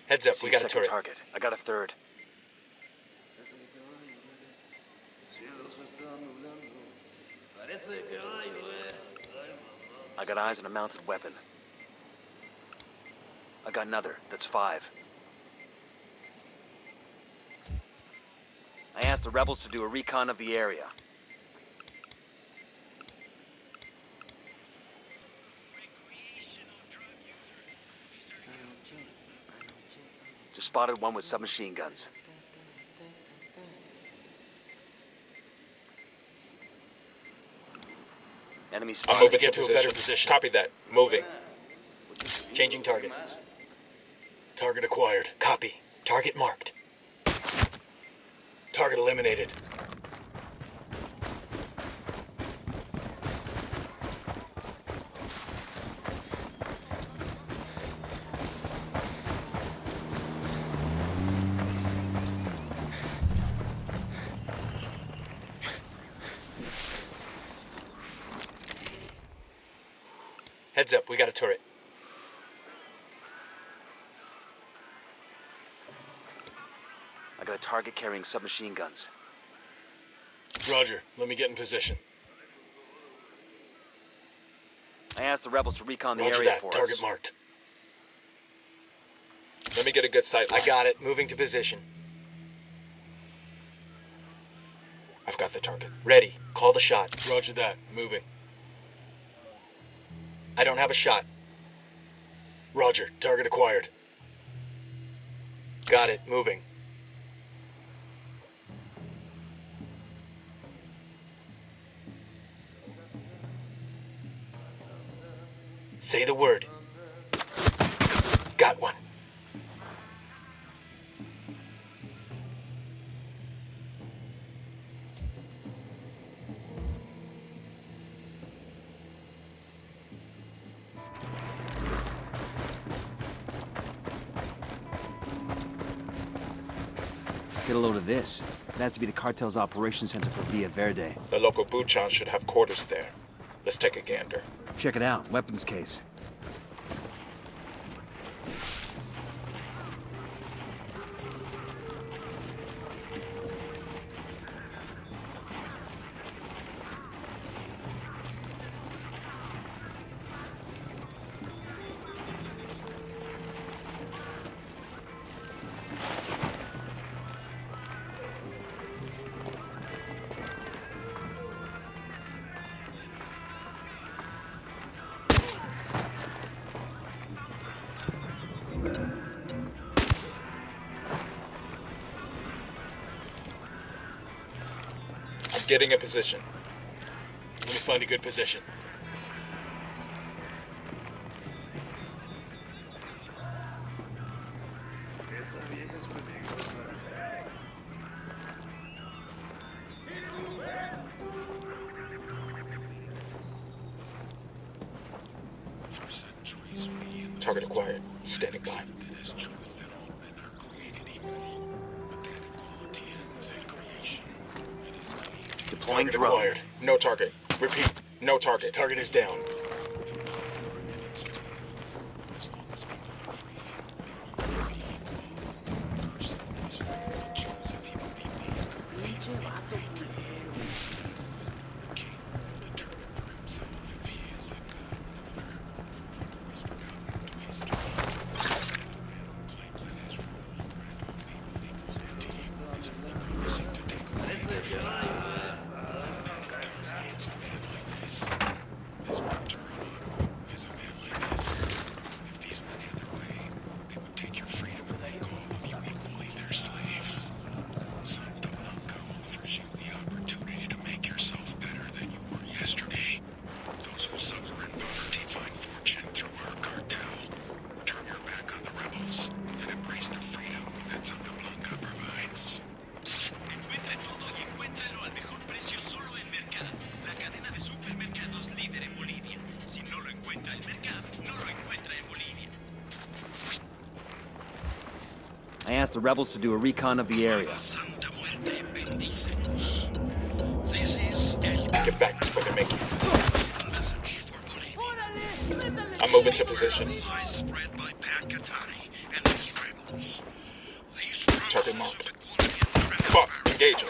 Heads I up, see we a got a second turret. target. I got a third. I got eyes on a mounted weapon. I got another. That's 5. I asked the rebels to do a recon of the area. Just spotted one with submachine guns. Enemy I'm spotted. moving to Get to a position. better position. Copy that. Moving. Changing target. Target acquired. Copy. Target marked. Target eliminated. Heads up, we got a turret. I got a target carrying submachine guns. Roger. Let me get in position. I asked the rebels to recon the Roger area that. for Target us. marked. Let me get a good sight line. I got it. Moving to position. I've got the target. Ready. Call the shot. Roger that. Moving. I don't have a shot. Roger. Target acquired. Got it. Moving. Say the word. Got one. Get a load of this. It has to be the cartel's operations center for Villa Verde. The local Buchan should have quarters there. Let's take a gander. Check it out. Weapons case. I'm getting a position. Let me find a good position. For centuries, we Target acquired. Standing by. it is truth that all men are created equal, but that equality ends at creation. It is believed Deploying Target drone. acquired. No target. Repeat. No target. Target is down. in strength. As long as people are free, they will be equal. A person who is free will choose if he will be meek or if he will be great. I asked the rebels to do a recon of the area. Get back before they make you. I'm moving to position. Target marked. Fuck, engage him.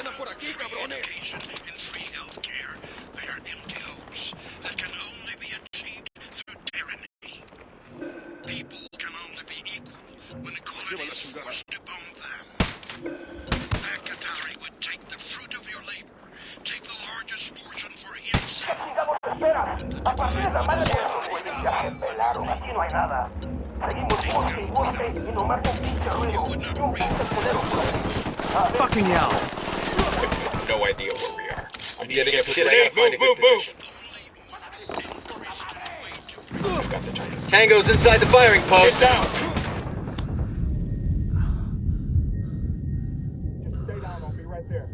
Fucking hell! No idea where we are. I'm getting a position. I gotta find a good position. Got the target. Tango's inside the firing post. Get down! Just stay down, I'll be right there.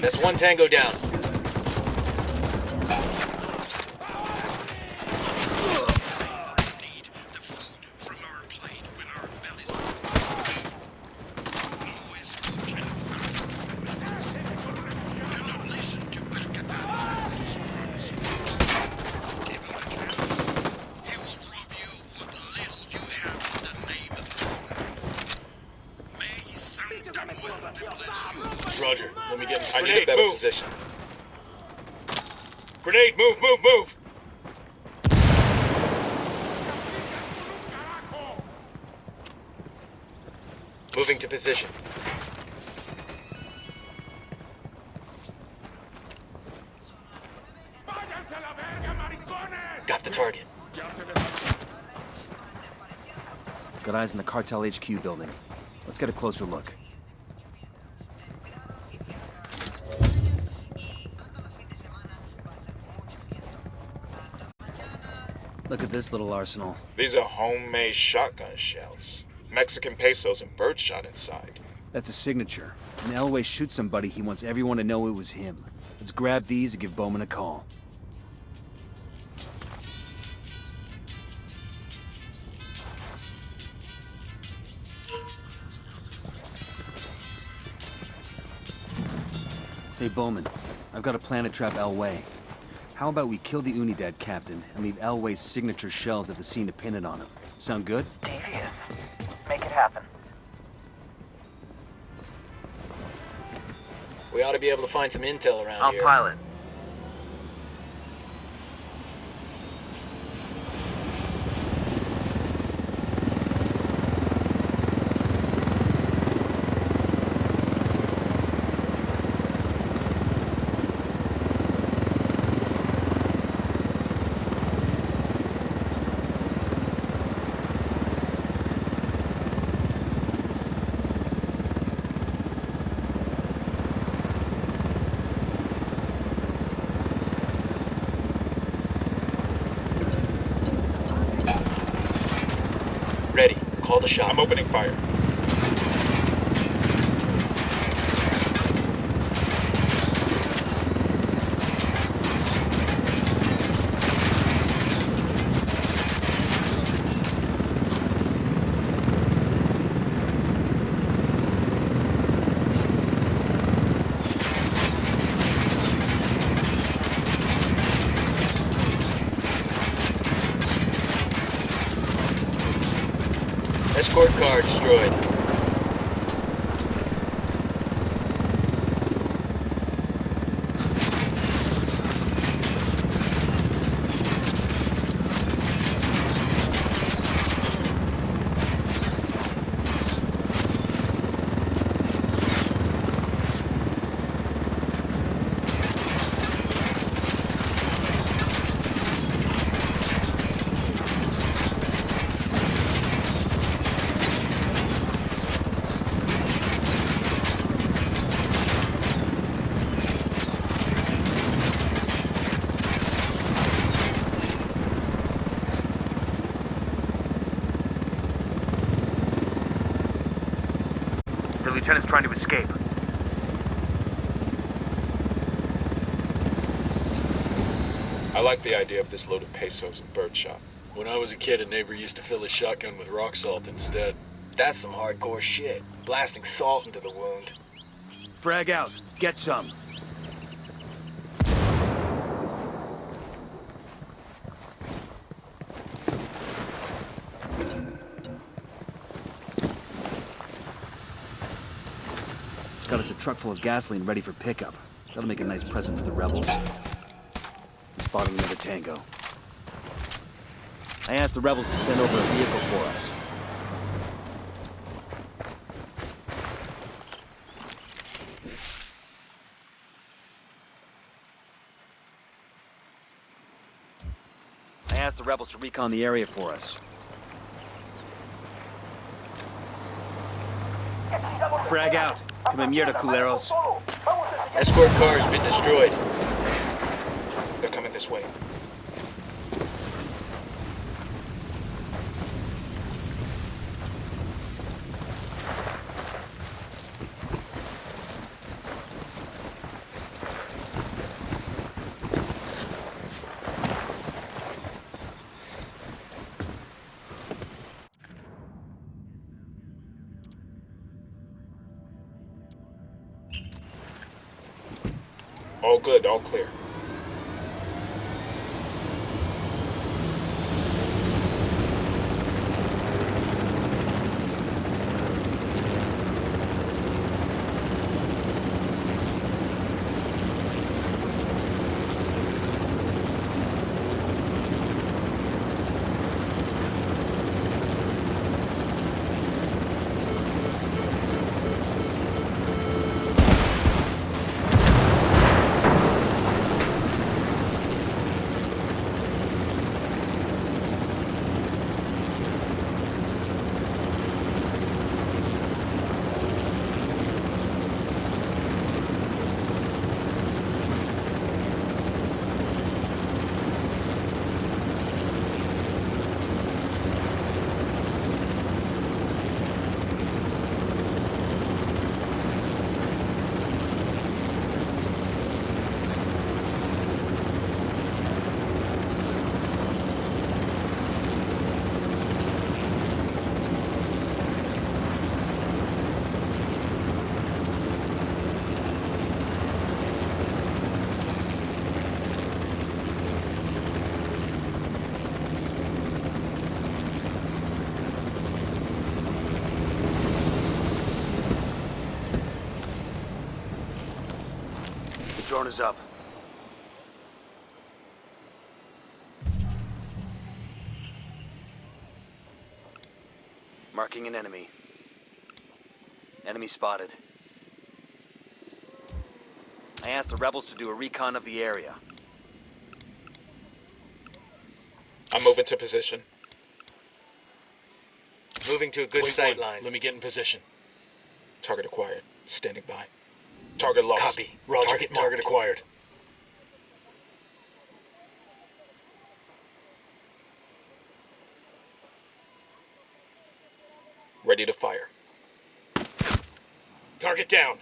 That's one Tango down. Roger, let me get. I need a better position. Grenade, move, move, move! Moving to position. Got the target. Got eyes on the cartel HQ building. Let's get a closer look. Look at this little arsenal. These are homemade shotgun shells. Mexican pesos and birdshot inside. That's a signature. When Elway shoots somebody, he wants everyone to know it was him. Let's grab these and give Bowman a call. Hey Bowman, I've got a plan to trap Elway. How about we kill the Unidad captain and leave Elway's signature shells at the scene to pin it on him? Sound good? Devious. Make it happen. We ought to be able to find some intel around here. I'll pilot. Ready. Call the shot. I'm opening fire. Escort car destroyed. lieutenant's trying to escape. I like the idea of this load of pesos and birdshot. When I was a kid, a neighbor used to fill his shotgun with rock salt instead. That's some hardcore shit. Blasting salt into the wound. Frag out. Get some. Got us a truck full of gasoline ready for pickup. That'll make a nice present for the rebels. Spotting another tango. I asked the rebels to send over a vehicle for us. I asked the rebels to recon the area for us. Frag out. Come en mierda, culeros. Escort car has been destroyed. They're coming this way. All good, all clear. Drone is up. Marking an enemy. Enemy spotted. I asked the rebels to do a recon of the area. I'm moving to position. Moving to a good sight line. Let me get in position. Target acquired. Standing by. Target lost. Copy. Roger. Target acquired. Ready to fire. Target down.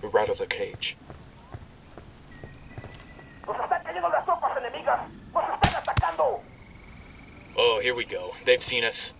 We're out of the cage. Oh, here we go. They've seen us.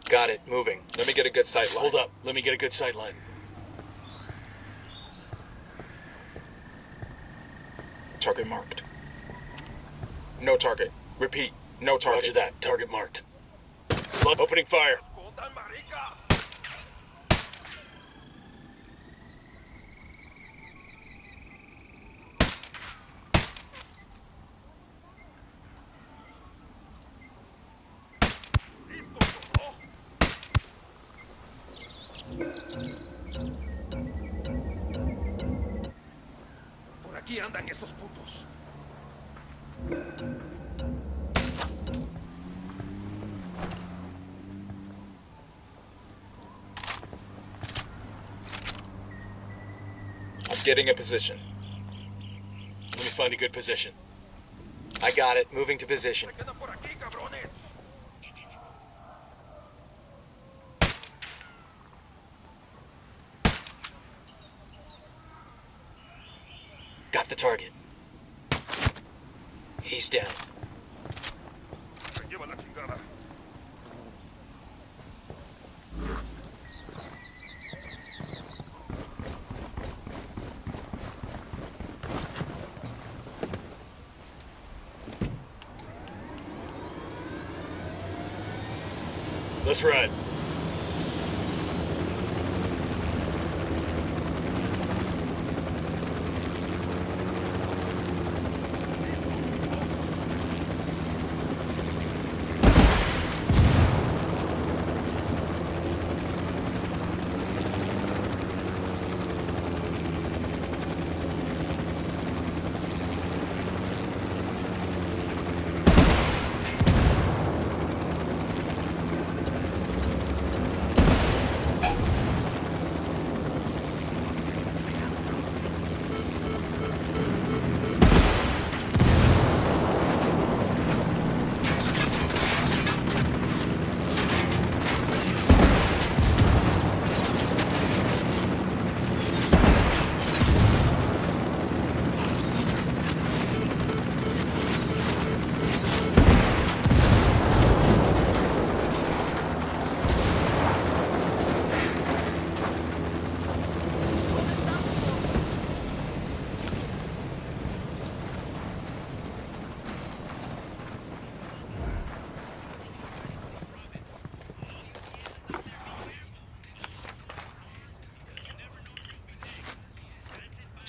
Got it. Moving. Let me get a good sight line. Hold up. Let me get a good sight line. Target marked. No target. Repeat. No target. Roger that. Target marked. Opening fire. aquí andan esos putos. I'm getting a position. Let me find a good position. I got it. Moving to position. Quedan por aquí, cabrones. Got the target. He's down. Se lleva la chingada. Let's ride.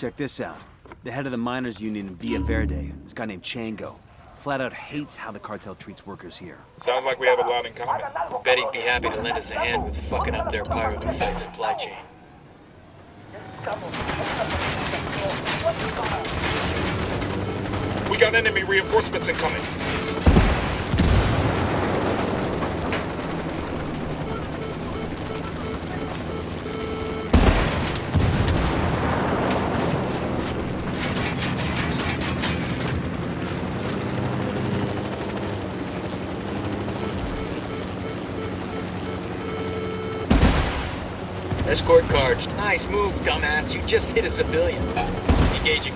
Check this out. The head of the miners' union in Villa Verde, this guy named Chango, flat out hates how the cartel treats workers here. Sounds like we have a lot in common. Bet he'd be happy to lend us a hand with fucking up their pyrolusite supply chain. We got enemy reinforcements incoming. Escort cards. Nice move, dumbass. You just hit a civilian. Engaging.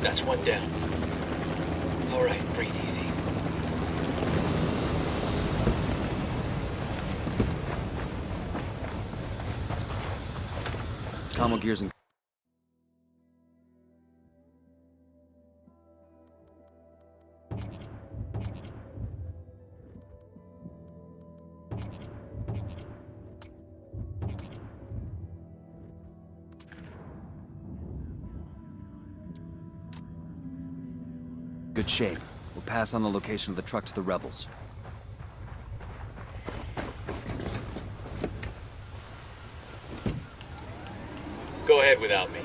That's one down. All right, breathe easy. Commo gears and... Good shape. We'll pass on the location of the truck to the rebels. Go ahead without me.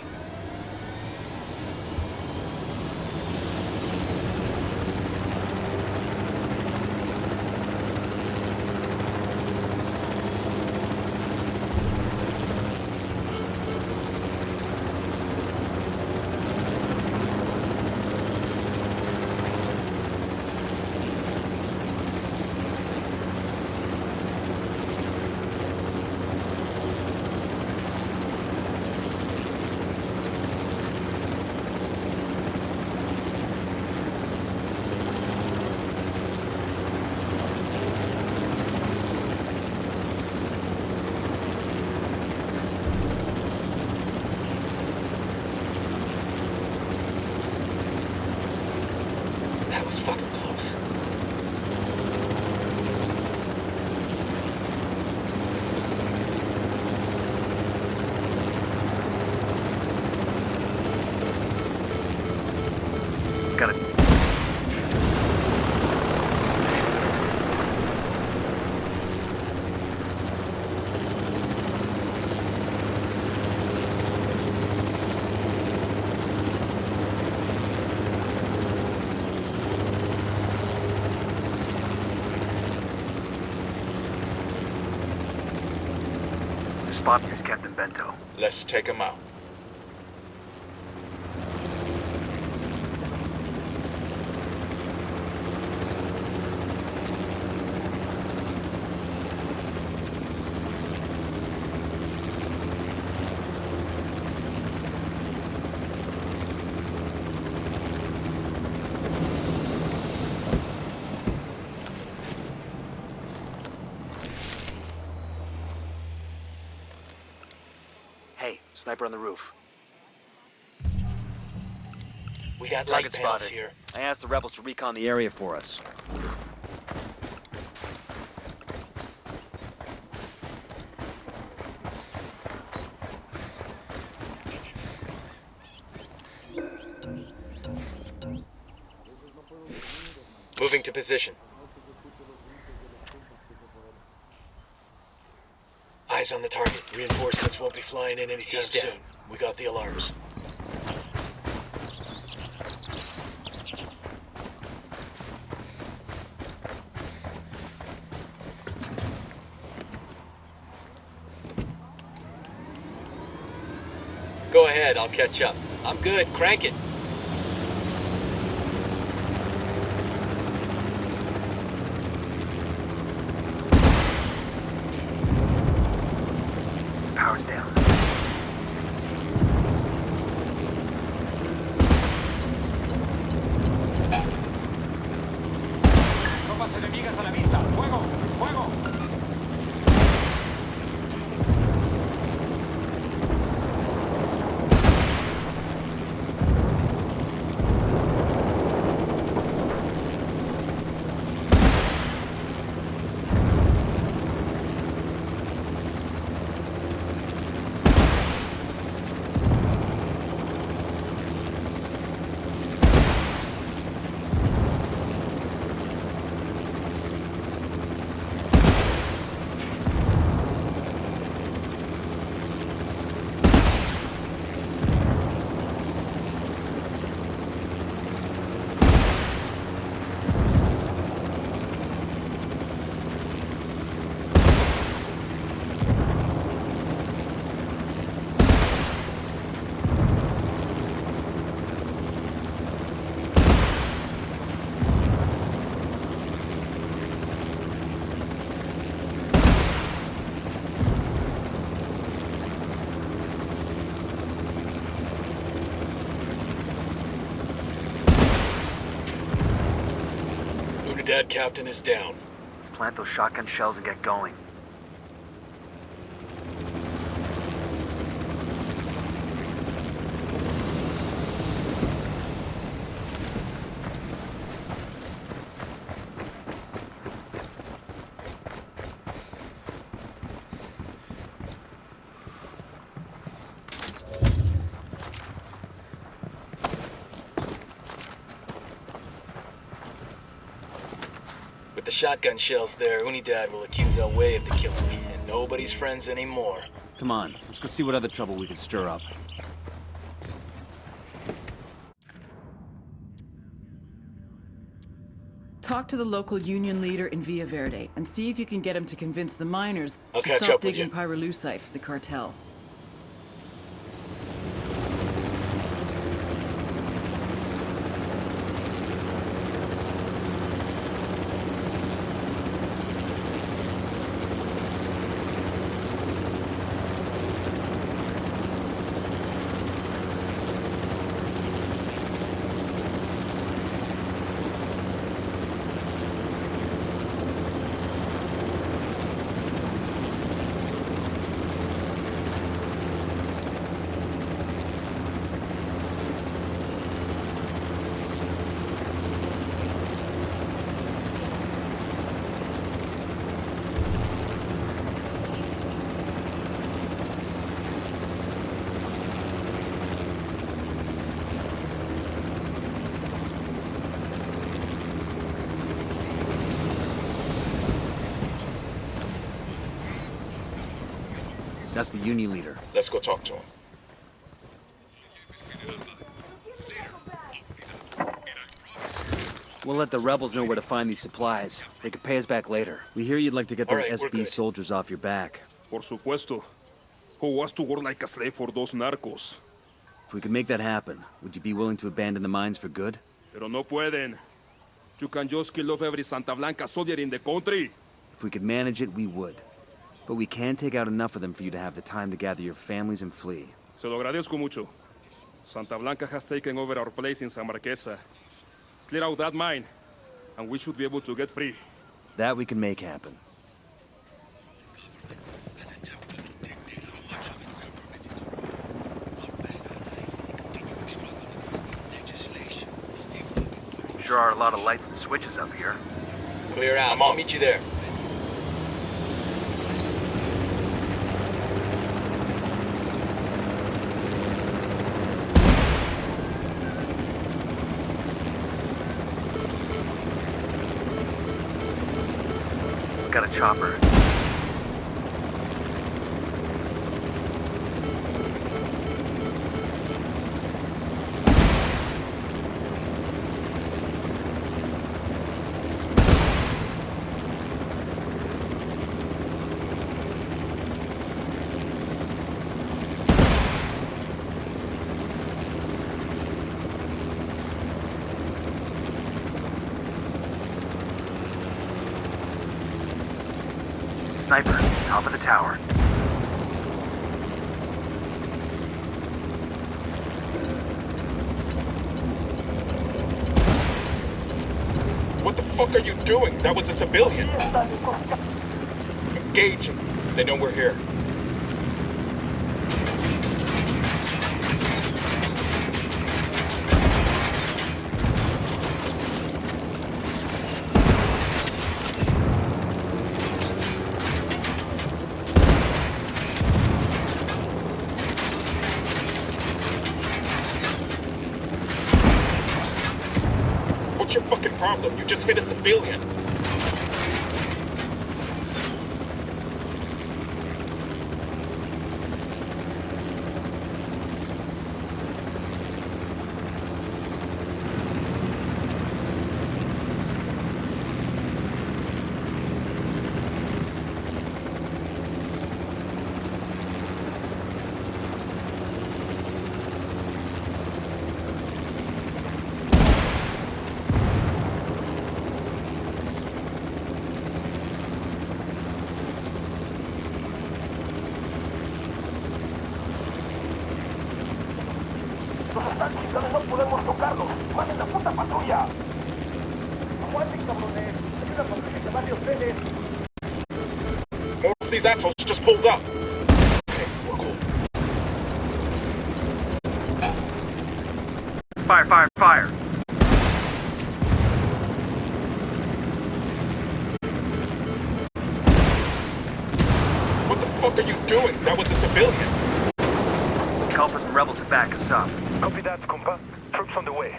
spot here's Captain Bento. Let's take him out. Hey, sniper on the roof. We got Target light panels spotted. here. I asked the rebels to recon the area for us. Moving to position. Eyes on the target. Reinforcements won't be flying in anytime soon. We got the alarms. Go ahead, I'll catch up. I'm good, crank it. Power's down. Tropas enemigas a la vista. ¡Fuego! ¡Fuego! Unidad captain is down. Let's plant those shotgun shells and get going. With the shotgun shells there, Unidad will accuse El Way of the killing, and nobody's friends anymore. Come on, let's go see what other trouble we can stir up. Talk to the local union leader in Villa Verde and see if you can get him to convince the miners I'll to catch stop up with digging you. pyrolusite for the cartel. That's the union leader. Let's go talk to him. We'll let the rebels know where to find these supplies. They can pay us back later. We hear you'd like to get All those right, we're SB good. soldiers off your back. Por supuesto. who was to work like a slave for those narcos. If we could make that happen, would you be willing to abandon the mines for good? Pero no pueden. You can just kill off every Santa Blanca soldier in the country. If we could manage it, we would. But we can take out enough of them for you to have the time to gather your families and flee. Se lo agradezco mucho. Santa Blanca has taken over our place in San Marquesa. Clear out that mine, and we should be able to get free. That we can make happen. Sure are a lot of lights and switches up here. Clear out. I'll meet you there. Got a chopper. Sniper, top of the tower. What the fuck are you doing? That was a civilian. Engage him. They know we're here. What's your fucking problem? You just hit a civilian. No podemos tocarlos. ¡Manden la puta patrulla! ¡Aguanten, cabrones! ¡Hay una patrulla que va de ustedes! More of these assholes just pulled up. Okay, we're cool. Fire, fire, fire! What the fuck are you doing? That was a civilian. Culprits and rebels have backed us up. Copy that, compa. Troops on the way.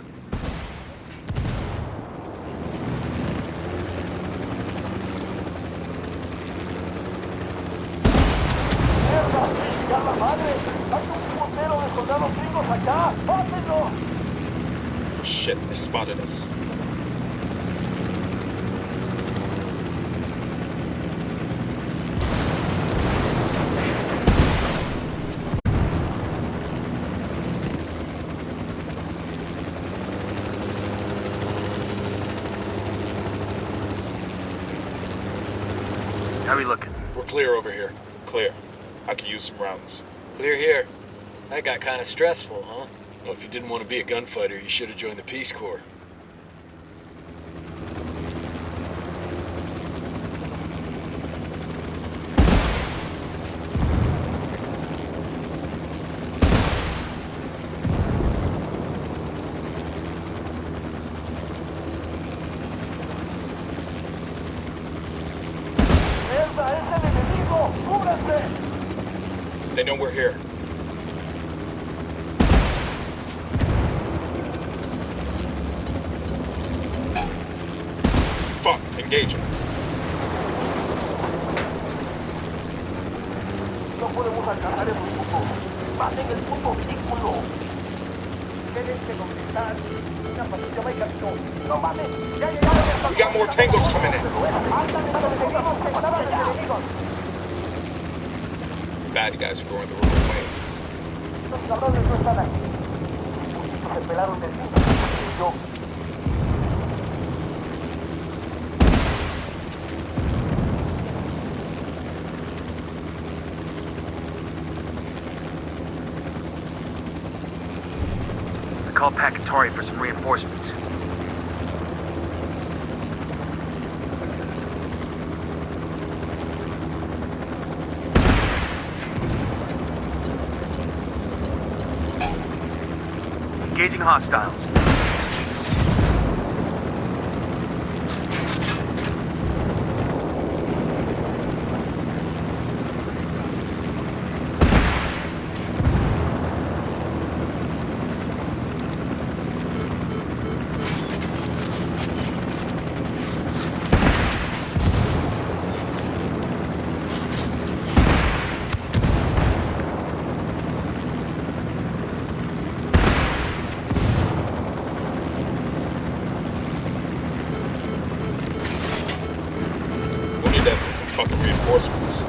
¡Mierda! ¡Ya la madre! ¡Hay un puntero de soldados gringos acá! ¡Pásenlo! Shit, they spotted us. How are we looking? We're clear over here. Clear. I could use some rounds. Clear here. That got kind of stressful, huh? Well, if you didn't want to be a gunfighter, you should have joined the Peace Corps. ¡Mierda! ¡Es el enemigo! ¡Cúbranse! They know we're here. Fuck, engage him. No podemos alcanzar esos putos. ¡Maten el puto vehículo! Quédense donde están. Una patrulla va en camino. ¡No mames! ¡Ya llegaron a We got more tangos coming in. ¡Andan a los enemigos! ¡Estaban los enemigos! bad guys who go in the wrong way. Los cabrones no están aquí. Se pelaron de sí. Yo. I called Pacatory for some reinforcements. Engaging hostiles. We'll need that some fucking reinforcements.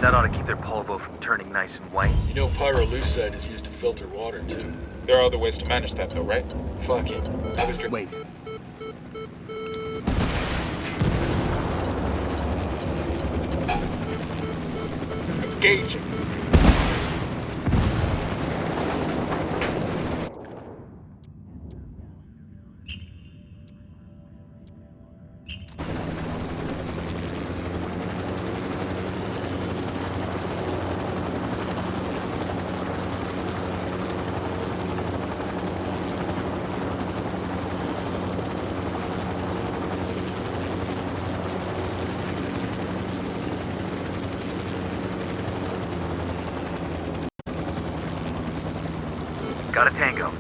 That ought to keep their polvo from turning nice and white. You know pyrolusite is used to filter water, too. There are other ways to manage that though, right? Fuck it. I was Wait. Engaging. Got a tango.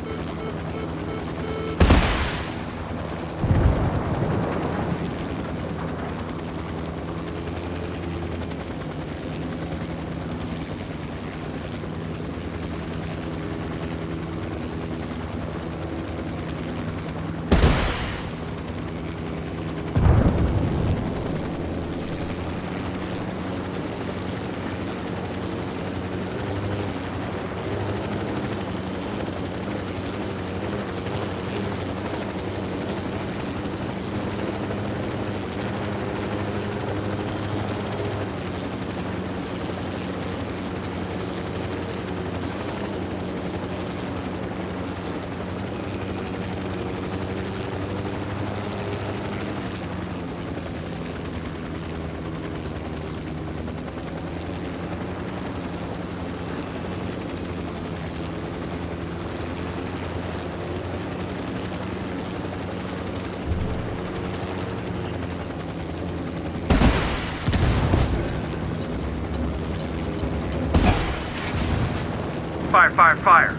Fire, fire, fire!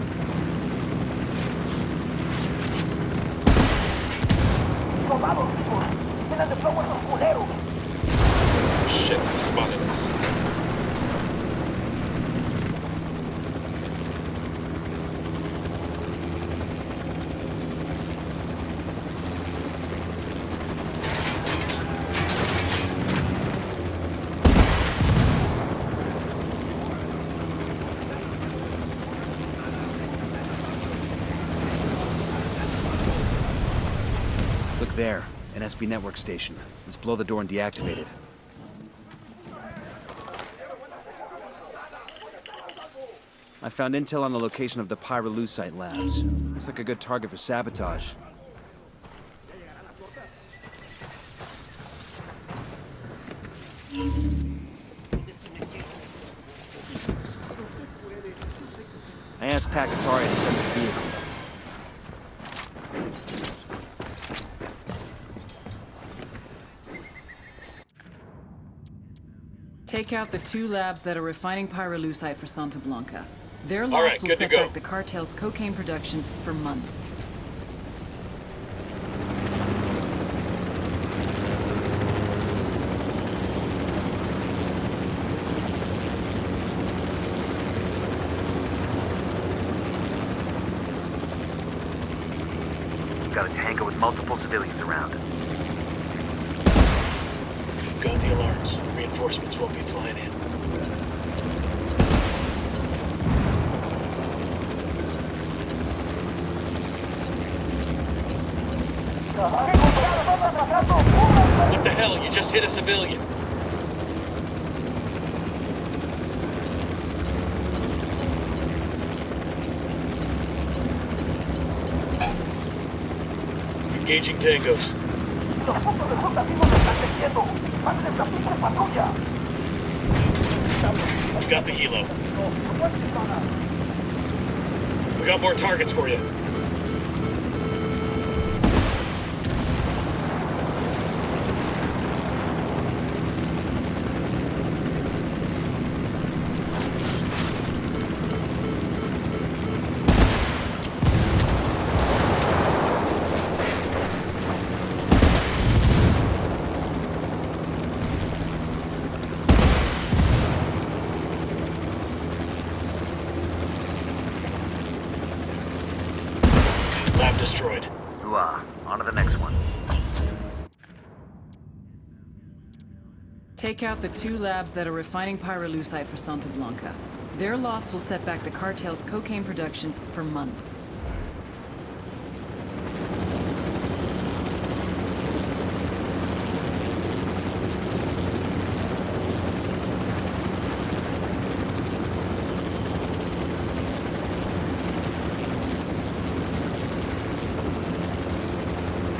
¡Robados, hijos! ¡Llenan de fuego esos culeros! Shit, he spotted us. Look there, an SB network station. Let's blow the door and deactivate it. I found intel on the location of the pyrolusite labs. Looks like a good target for sabotage. I asked Pacatory to send his vehicle. Take out the 2 labs that are refining pyrolusite for Santa Blanca. Their All loss right, will good to set go. back the cartel's cocaine production for months. Got a tango with multiple civilians around. Got the alarms. Reinforcements won't be flying in. What the hell? You just hit a civilian. Engaging tangos. We got the helo. We got more targets for you. Lab destroyed. Hooah. On to the next one. Take out the 2 labs that are refining pyrolusite for Santa Blanca. Their loss will set back the cartel's cocaine production for months.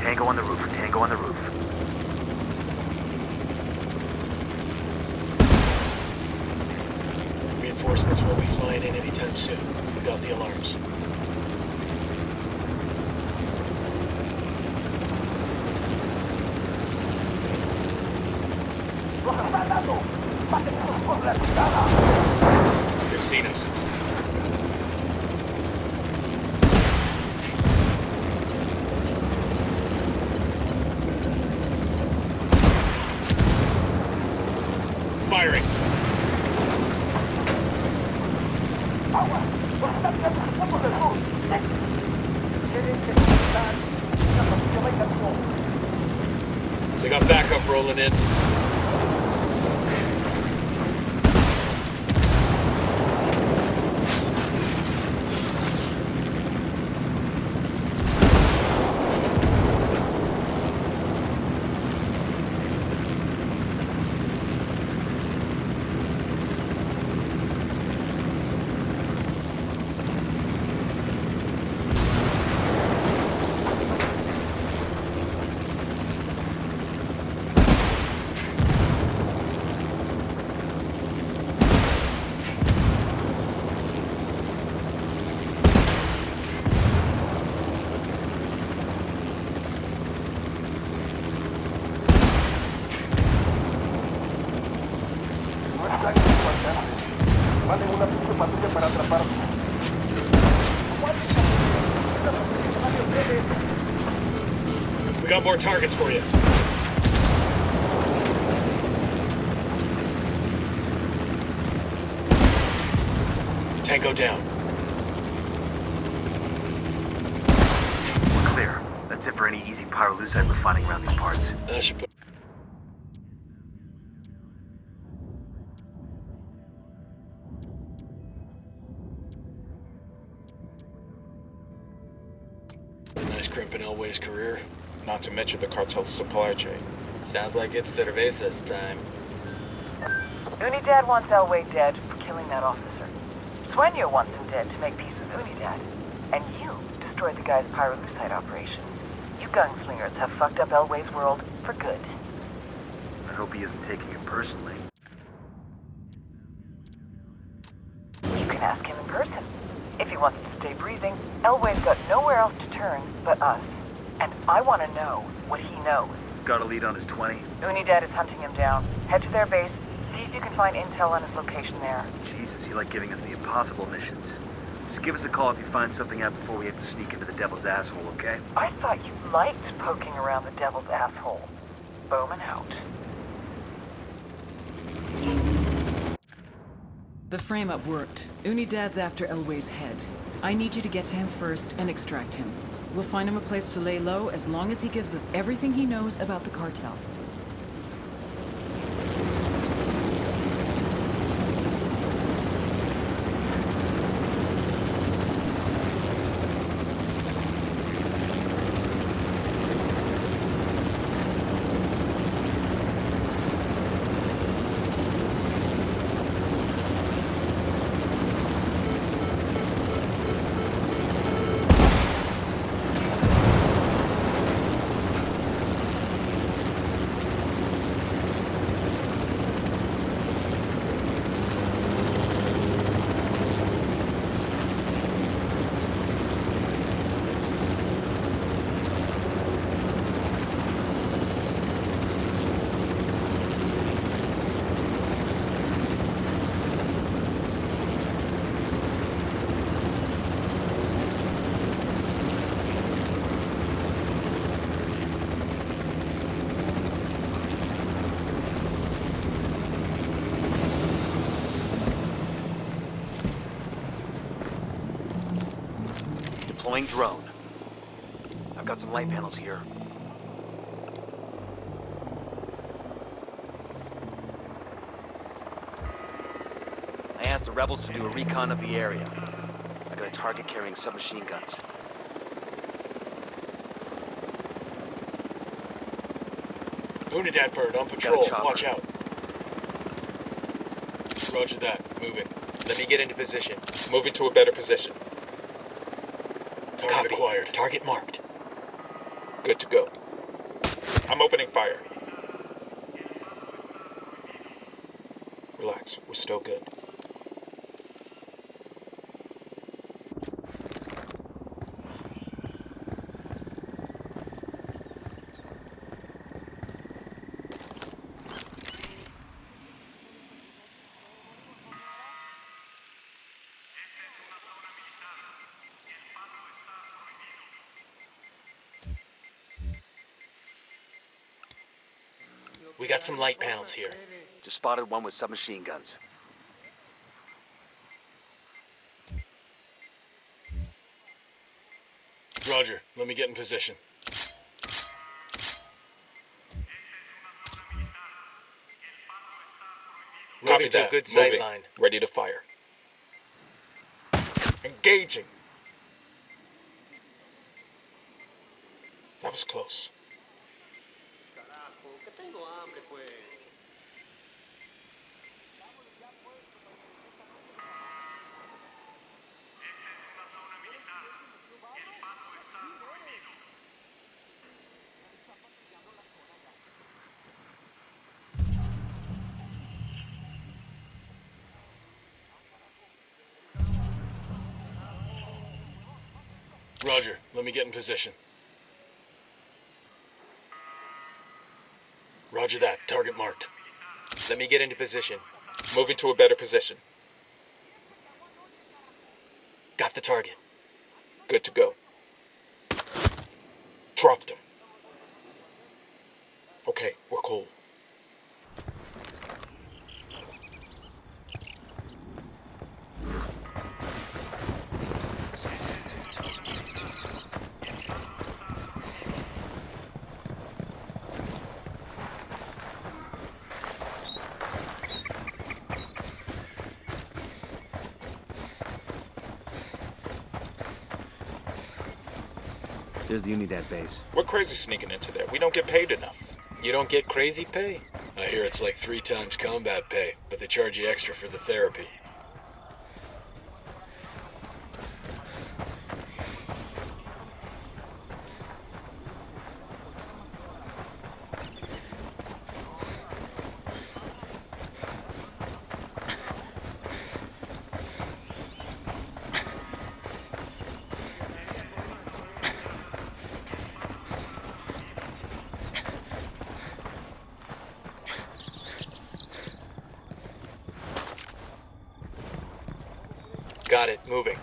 Tango on the roof. Tango on the roof. Reinforcements won't be flying in anytime soon. We got the alarms. They've seen us. Firing. They got backup rolling in. Manden una pinche patrulla para atraparme. We got more targets for you. Tango down. We're clear. That's it for any easy pyrolusite refining around these parts. That should put a nice crimp in Elway's career. Not to mention the cartel's supply chain. Sounds like it's Cerveza's time. Unidad wants Elway dead for killing that officer. Sueño wants him dead to make peace with Unidad. And you destroyed the guy's pyrolusite operation. You gunslingers have fucked up Elway's world for good. I hope he isn't taking it personally. You can ask him in person. If he wants to stay breathing, Elway's got nowhere else to turn but us. And I want to know what he knows. Got a lead on his 20. Unidad is hunting him down. Head to their base, seize if you can find intel on his location there. Jesus, you like giving us the impossible missions. Just give us a call if you find something out before we have to sneak into the devil's asshole, okay? I thought you liked poking around the devil's asshole. Bowman out. The frame-up worked. Unidad's after Elway's head. I need you to get to him first and extract him. We'll find him a place to lay low as long as he gives us everything he knows about the cartel. Deploying drone. I've got some light panels here. I asked the rebels to do a recon of the area. I got a target carrying submachine guns. Unidad bird on patrol. Got a chopper. Watch out. Roger that. Moving. Let me get into position. Moving to a better position. Target Copy. acquired. Target marked. Good to go. I'm opening fire. Relax. We're still good. We got some light panels here. Just spotted one with submachine guns. Roger. Let me get in position. Moving to a good sight Moving. line. Ready to fire. Engaging. That was close. Roger. Let me get in position. Roger that. Target marked. Let me get into position. Moving to a better position. Got the target. Good to go. Dropped him. Okay, we're cool. There's the Unidad base. We're crazy sneaking into there. We don't get paid enough. You don't get crazy pay? I hear it's like 3 times combat pay, but they charge you extra for the therapy. Got it. Moving.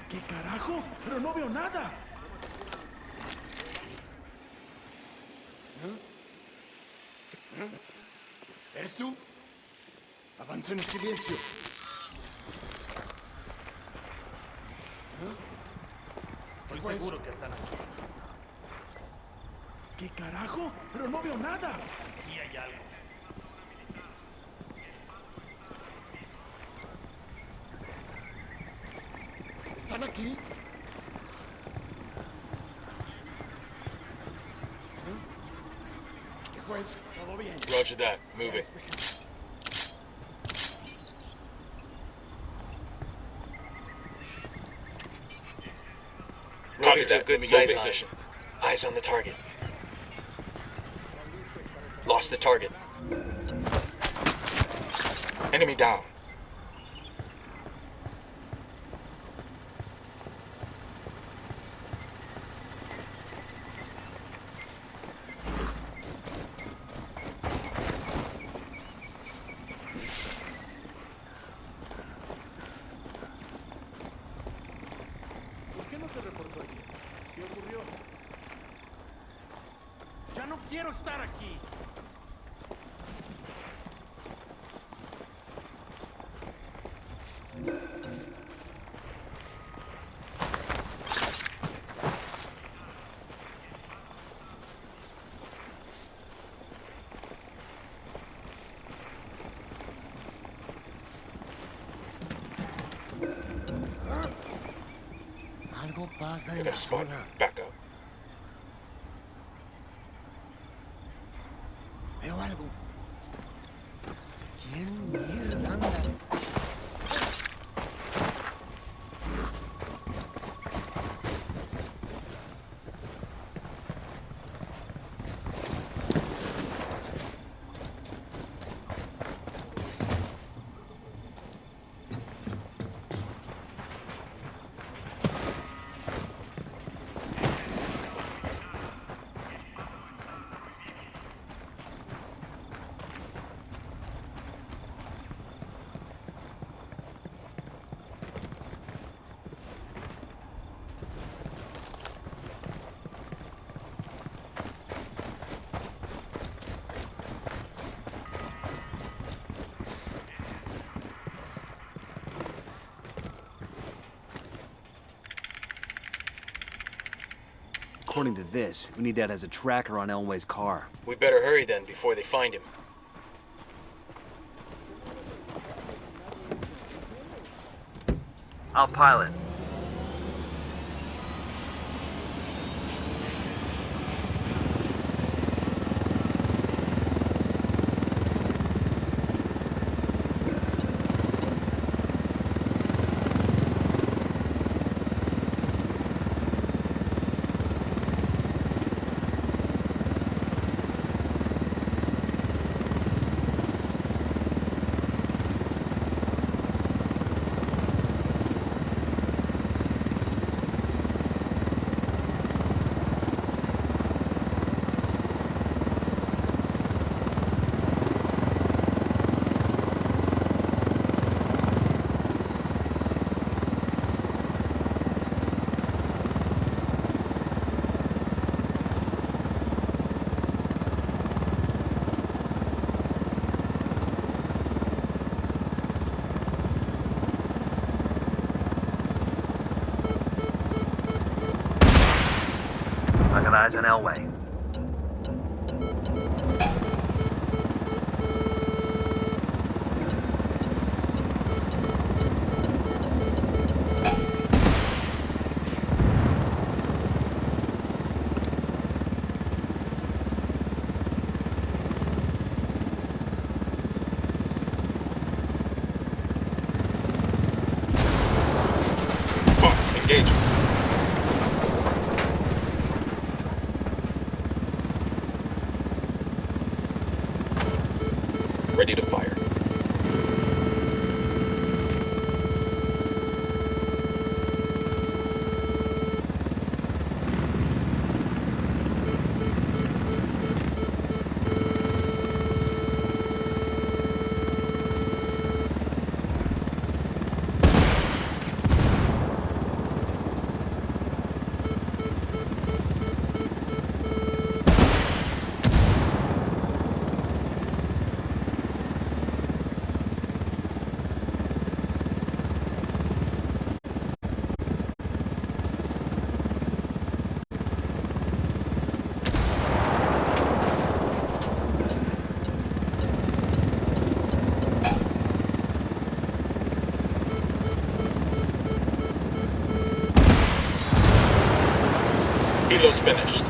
¿Qué carajo? Pero no veo nada. ¿Eres tú? Avanza en silencio. Estoy seguro que están aquí. ¿Qué carajo? Pero no veo nada. Aquí hay algo. ¿Están aquí? ¿Qué fue eso? ¿Todo bien? Roger that. Moving. Copy Moving to a that. good Moving sight in line. position. Eyes on the target. Lost the target. Enemy down. ¿Por qué no se reportó aquí? ¿Qué ocurrió? ¡Ya no quiero estar aquí! Algo pasa I en got la a spot. zona. Back up. Veo algo. ¿Quién mierda anda? According to this, we need that as a tracker on Elway's car. We better hurry then before they find him. I'll pilot. eyes on Elway. Engage. Ready to fire. Helo's finished.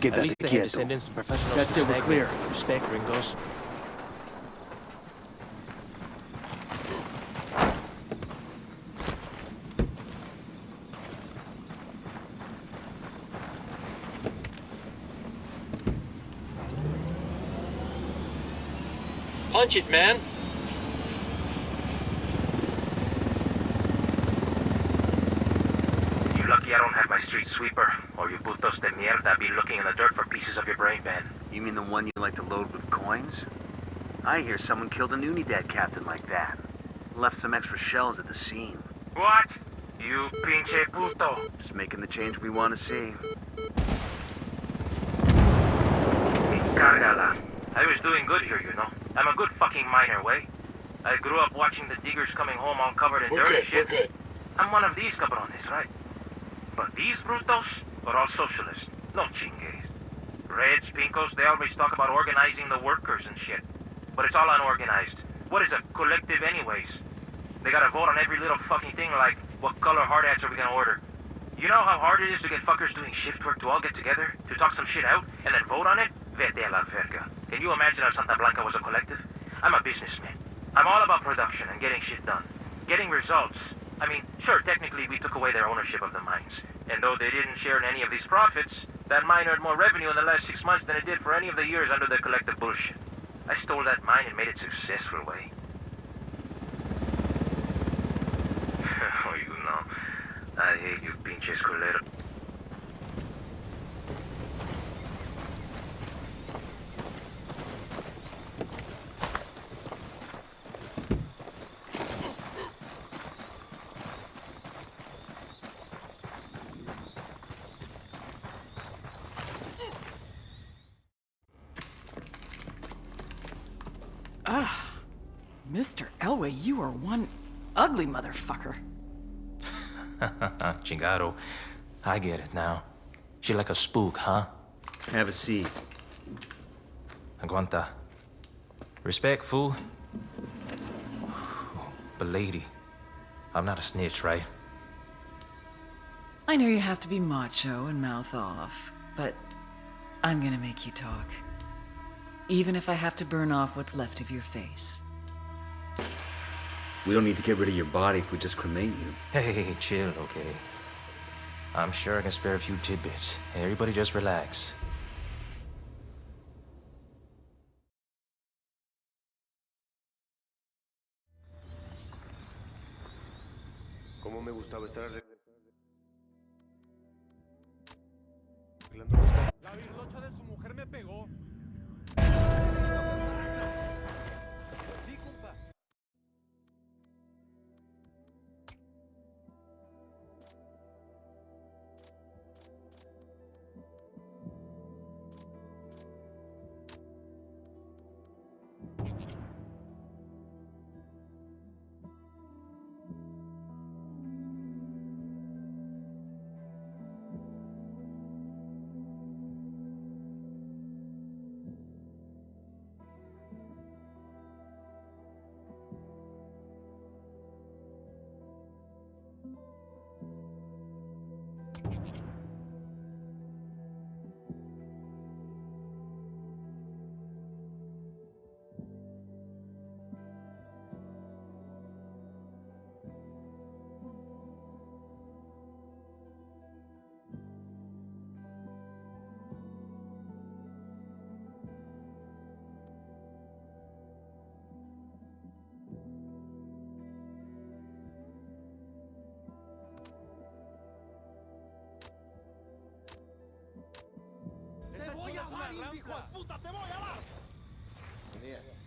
Get At that least they have quieto. descendants and professionals. That's who it, we're snag clear. them. Respect, gringos. Punch it, man. You're lucky I don't have my street sweeper, or you putos de mierda be looking in the dirt for pieces of your brain pan. You mean the one you like to load with coins? I hear someone killed an Unidad captain like that. Left some extra shells at the scene. What? You pinche puto. Just making the change we want to see. Cargala. I was doing good here, you know. I'm a good fucking miner, way. I grew up watching the diggers coming home all covered in dirt and shit. We're good. I'm one of these cabrones, right? But these brutos are all socialists. No chingues. Reds, pinkos, they always talk about organizing the workers and shit. But it's all unorganized. What is a collective anyways? They gotta vote on every little fucking thing like, what color hard hats are we gonna order? You know how hard it is to get fuckers doing shift work to all get together, to talk some shit out, and then vote on it? Vete a la verga. Can you imagine if Santa Blanca was a collective? I'm a businessman. I'm all about production and getting shit done. Getting results. I mean, sure, technically we took away their ownership of the mines. And though they didn't share in any of these profits, that mine earned more revenue in the last 6 months than it did for any of the years under the collective bullshit. I stole that mine and made it successful, way. Oh, you know. I hate you pinches culeros. Mr. Elway, you are one ugly motherfucker. Chingado. I get it now. She like a spook, huh? Have a seat. Aguanta. Respect, fool. But lady, I'm not a snitch, right? I know you have to be macho and mouth off, but I'm gonna make you talk. Even if I have to burn off what's left of your face. We don't need to get rid of your body if we just cremate you. Hey, chill, okay? I'm sure I can spare a few tidbits. Everybody just relax. Cómo me gustaba estar arreglando La virlocha de su mujer me pegó. ¡Hijo de puta, te voy a dar! Buen día.